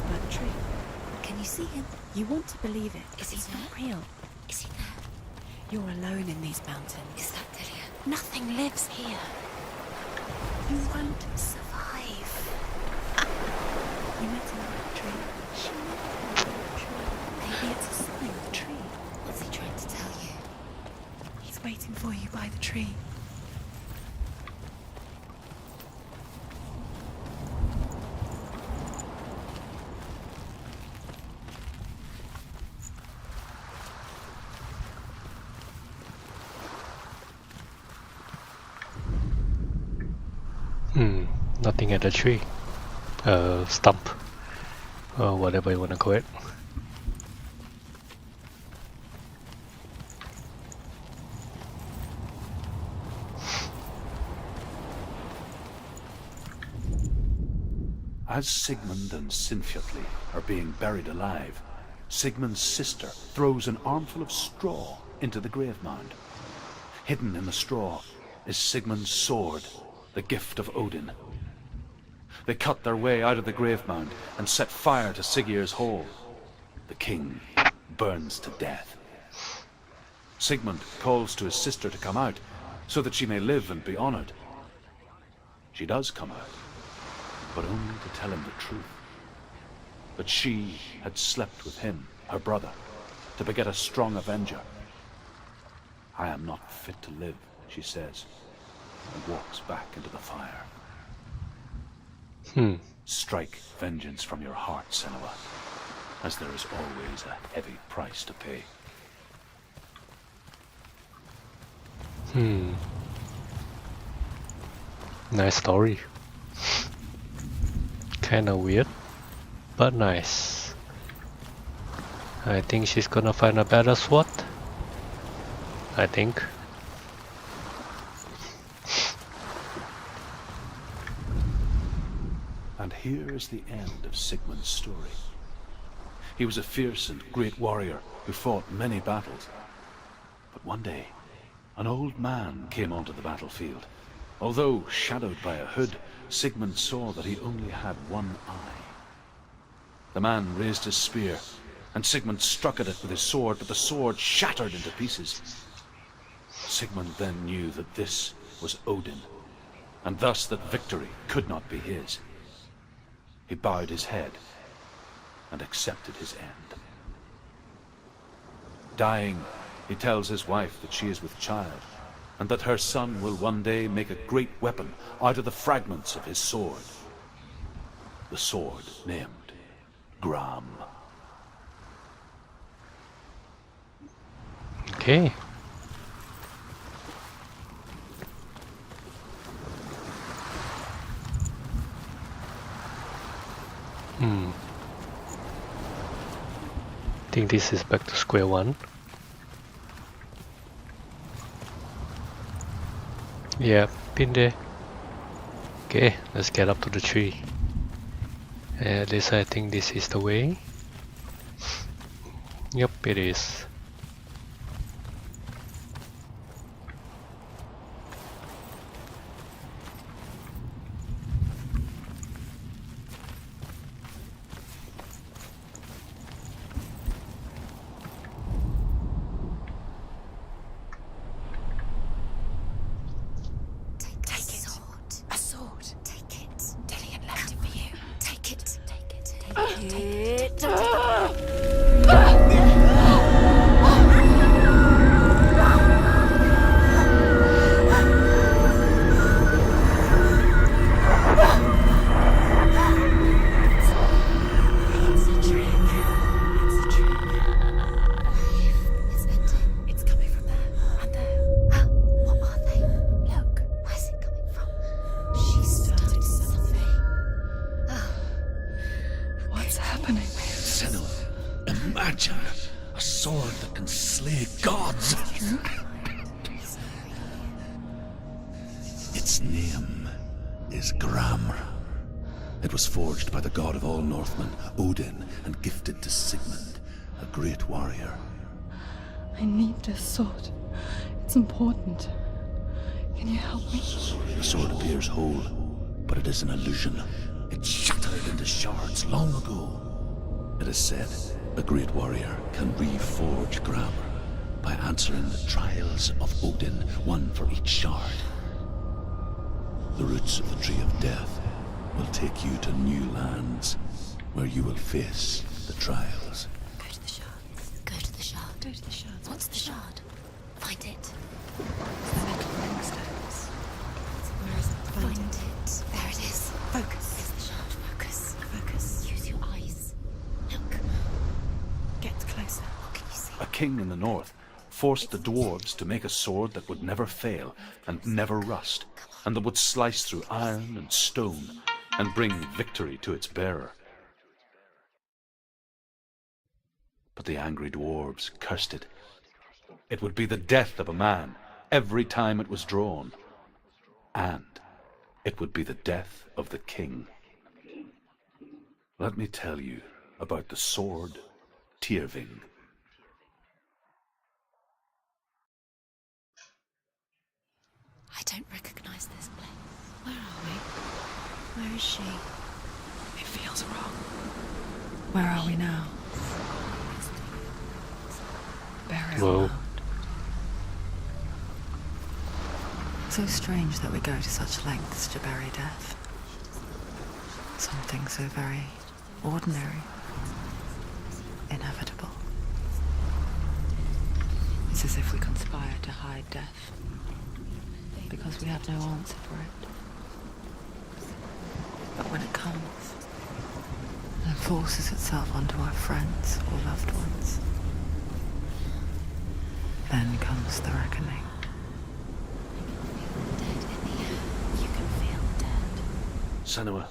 That tree. Can you see him? You want to believe it. Is he not real? Is he there? You're alone in these mountains. Is that Dillion? Nothing lives here. You won't survive. You met him by the tree. She met him by the tree. Maybe it's a sign, the tree. What's he trying to tell you? He's waiting for you by the tree. Nothing at the tree. Stump. Or whatever you want to call it. As Sigmund and Sinfjotli are being buried alive, Sigmund's sister throws an armful of straw into the grave mound. Hidden in the straw is Sigmund's sword, the gift of Odin. They cut their way out of the grave mound and set fire to Siggeir's hall. The king burns to death. Sigmund calls to his sister to come out so that she may live and be honored. She does come out, but only to tell him the truth. That she had slept with him, her brother, to beget a strong avenger. I am not fit to live, she says, and walks back into the fire. Strike vengeance from your heart, Senua, as there is always a heavy price to pay. Nice story. Kinda weird, but nice. I think she's gonna find a better sword. I think. And here is the end of Sigmund's story. He was a fierce and great warrior who fought many battles. But one day, an old man came onto the battlefield. Although shadowed by a hood, Sigmund saw that he only had one eye. The man raised his spear, and Sigmund struck at it with his sword, but the sword shattered into pieces. Sigmund then knew that this was Odin, and thus that victory could not be his. He bowed his head and accepted his end. Dying, he tells his wife that she is with child, and that her son will one day make a great weapon out of the fragments of his sword. The sword named Gram. Okay. Think this is back to square one. Yeah, been there. Okay, let's get up to the tree. At least I think this is the way. Yep, it is. Its name is Gram. It was forged by the god of all Northmen, Odin, and gifted to Sigmund, a great warrior. I need this sword. It's important. Can you help me? The sword appears whole, but it is an illusion. It shattered into shards long ago. It is said a great warrior can reforge Gram by answering the trials of Odin, one for each shard. The roots of the Tree of Death will take you to new lands where you will face the trials. Go to the shards. Go to the shard. Go to the shards. What's the shard? Find it. The little ring stones. Where is it? Find it. There it is. Focus. It's the shard. Focus. Focus. Use your eyes. Look. Get closer. What can you see? A king in the north forced the dwarves to make a sword that would never fail and never rust, and that would slice through iron and stone and bring victory to its bearer. But the angry dwarves cursed it. It would be the death of a man every time it was drawn, and it would be the death of the king. Let me tell you about the sword Tyrving. I don't recognize this place. Where are we? Where is she? It feels wrong. Where are we now? Burial Whoa. mound. So strange that we go to such lengths to bury death. Something so very ordinary, inevitable. It's as if we conspire to hide death, because we have no answer for it. But when it comes and forces itself onto our friends or loved ones, then comes the reckoning. Dead in the air. You can feel dead. Senua,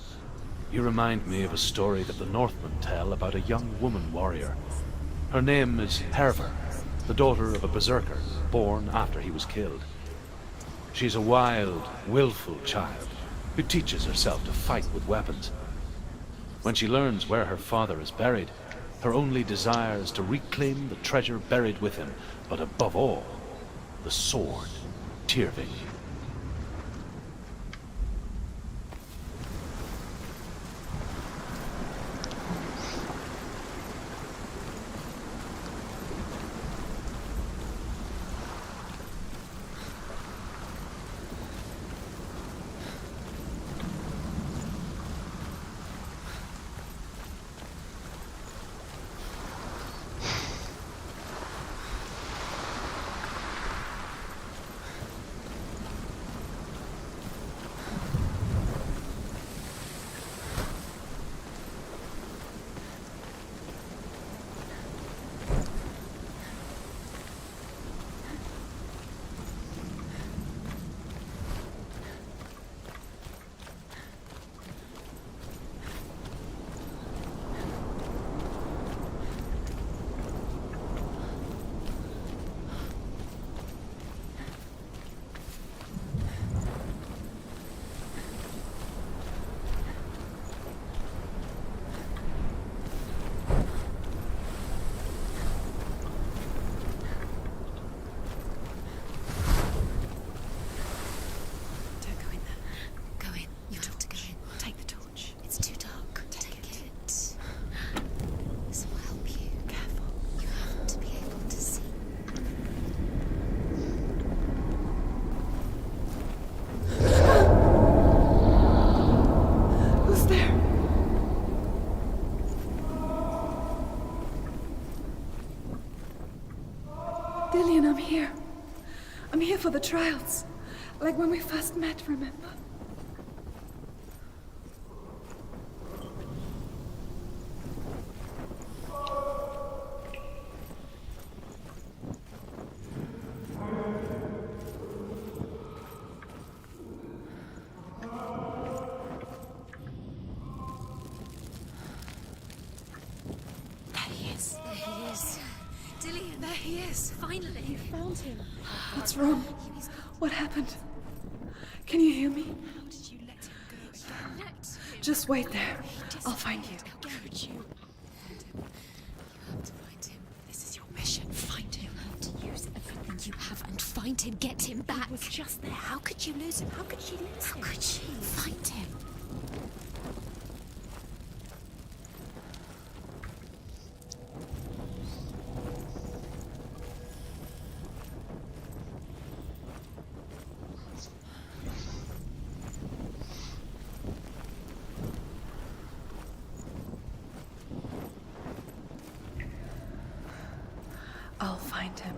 you remind me of a story that the Northmen tell about a young woman warrior. Her name is Hervor, the daughter of a berserker born after he was killed. She's a wild, willful child who teaches herself to fight with weapons. When she learns where her father is buried, her only desire is to reclaim the treasure buried with him, but above all, the sword Tyrving. For the trials. Like when we first met, remember? Dillian, there he is. Finally. You found him. What's wrong? What happened? Can you hear me? How did you let him go again? Just wait there. I'll find you. How could you? You have to find him. This is your mission. Find him. You have to use everything you have and find him. Get him back. He was just there. How could you lose him? How could she lose him? How could she? Find him. I'll find him.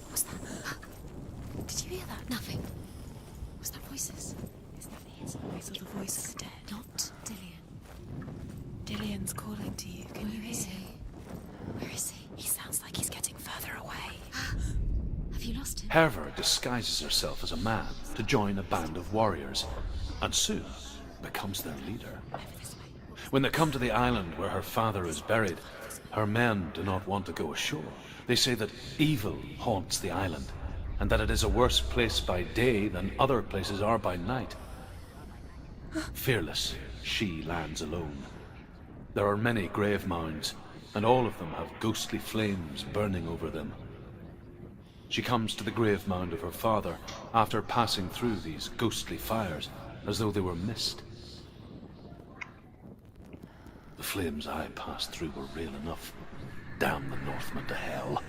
What's that? Did you hear that? Nothing. Was that voices? Is that his voice or the voice of the dead? Not Dillian. Dillian's calling to you. Can you hear him? Where is he? He sounds like he's getting further away. Have you lost him? Herver disguises herself as a man to join a band of warriors, and soon becomes their leader. When they come to the island where her father is buried, her men do not want to go ashore. They say that evil haunts the island, and that it is a worse place by day than other places are by night. Fearless, she lands alone. There are many grave mounds, and all of them have ghostly flames burning over them. She comes to the grave mound of her father after passing through these ghostly fires as though they were mist. The flames I passed through were real enough. Damn the Northmen to hell.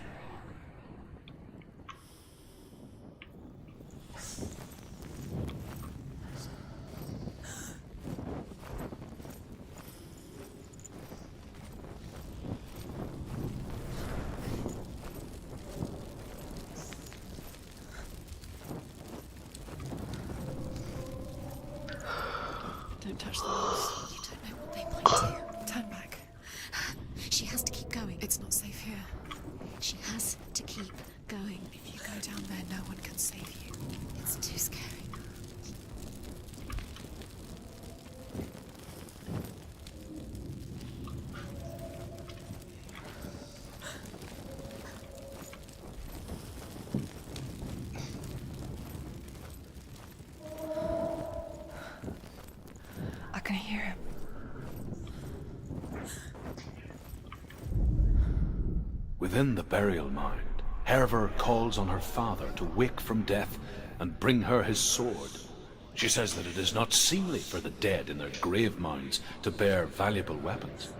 Don't touch the walls. You don't know what they might do. Turn back. She has to keep going. It's not safe here. She has to keep going. If you go down there, no one can save you. It's too scary. I can hear him. Within the burial mound, Herver calls on her father to wake from death and bring her his sword. She says that it is not seemly for the dead in their grave mounds to bear valuable weapons.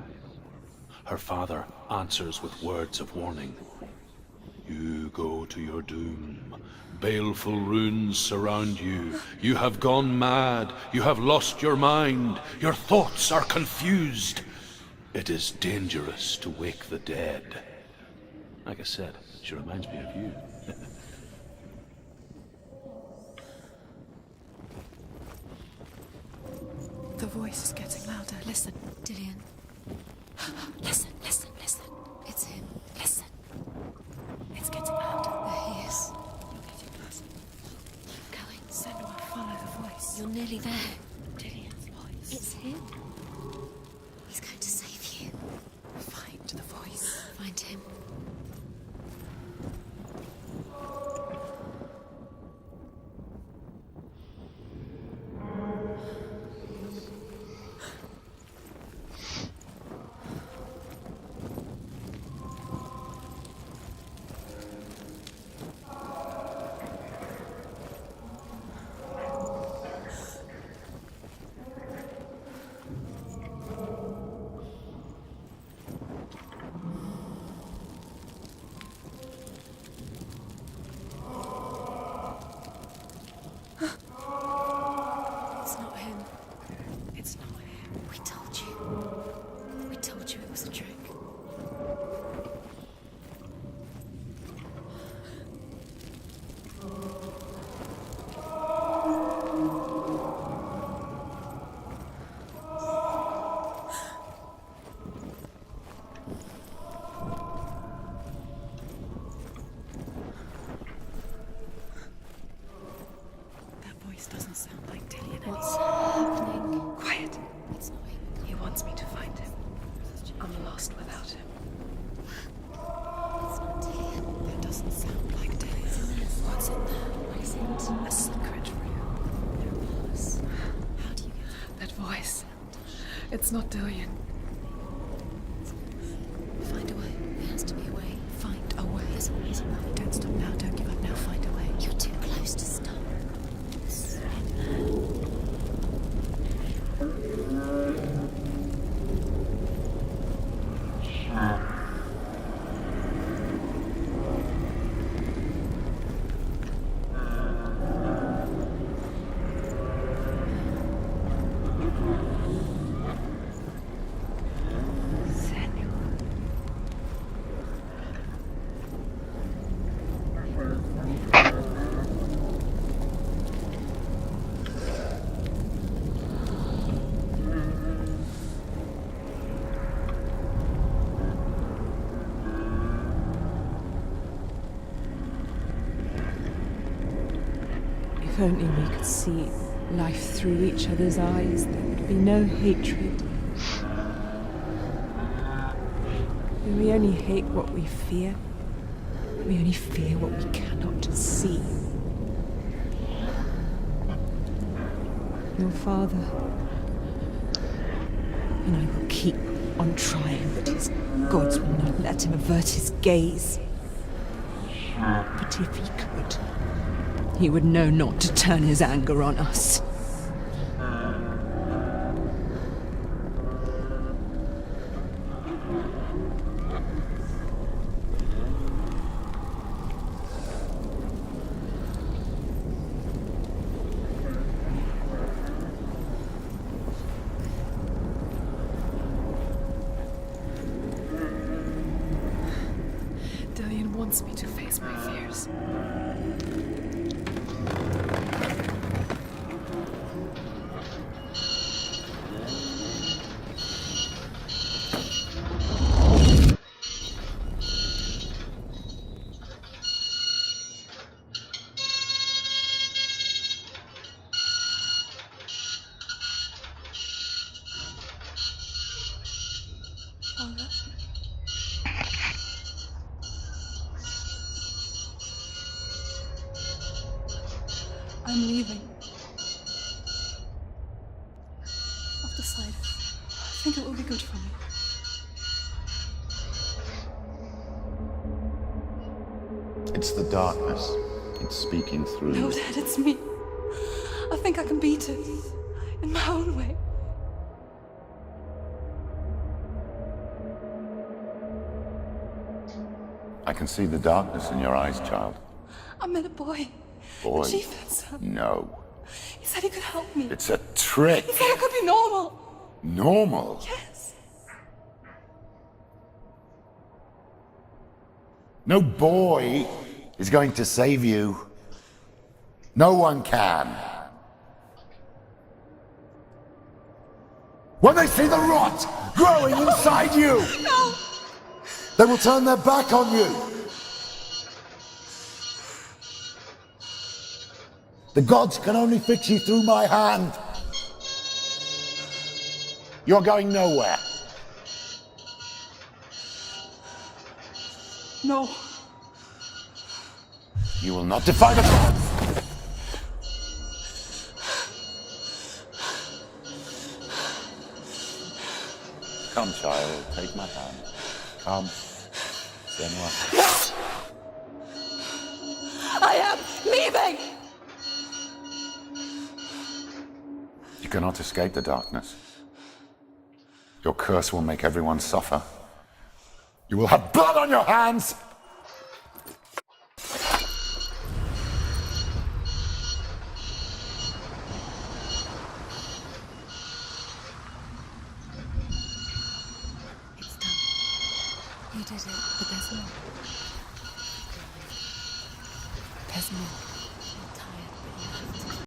Her father answers with words of warning. You go to your doom. Baleful runes surround you. You have gone mad. You have lost your mind. Your thoughts are confused. It is dangerous to wake the dead. Like I said, she reminds me of you. The voice is getting louder. Listen. Dillian. Listen, listen, listen. It's him. Listen. It's getting louder. There he is. You're getting closer. Keep going. Senua, follow the voice. You're nearly there. Dillian's voice. It's him. He's going to save you. Find the voice. Find him. wants me to find him. I'm lost without him. That doesn't sound like Dillian. What's in there? What is it? A secret room. How do you get That voice. It's not Dillian. Find a way. There has to be a way. Find a way. There's always a way. Don't stop now. Don't give up now. Find a way. You're too close to stop. If only we could see life through each other's eyes, there would be no hatred. When we only hate what we fear, we only fear what we cannot see. Your father, and I will keep on trying, but his gods will not let him avert his gaze. But if he could, he would know not to turn his anger on us. Dillian wants me to face my fears. Father? I'm leaving. I've decided. I think it will be good for me. It's the darkness. It's speaking through No, you. Dad, it's me. I think I can beat it. In my own way. I can see the darkness in your eyes, child. I met a boy. Boy. The chief handsome. No. He said he could help me. It's a trick. He said I could be normal. Normal. Yes. No boy is going to save you. No one can. When they see the rot growing inside you, No. they will turn their back on you. The gods can only fix you through my hand. You're going nowhere. No. You will not defy the gods. Come, child, take my hand. Come. Senua. I am leaving. You cannot escape the darkness. Your curse will make everyone suffer. You will have blood on your hands! It's done. You did it, but there's more. There's more.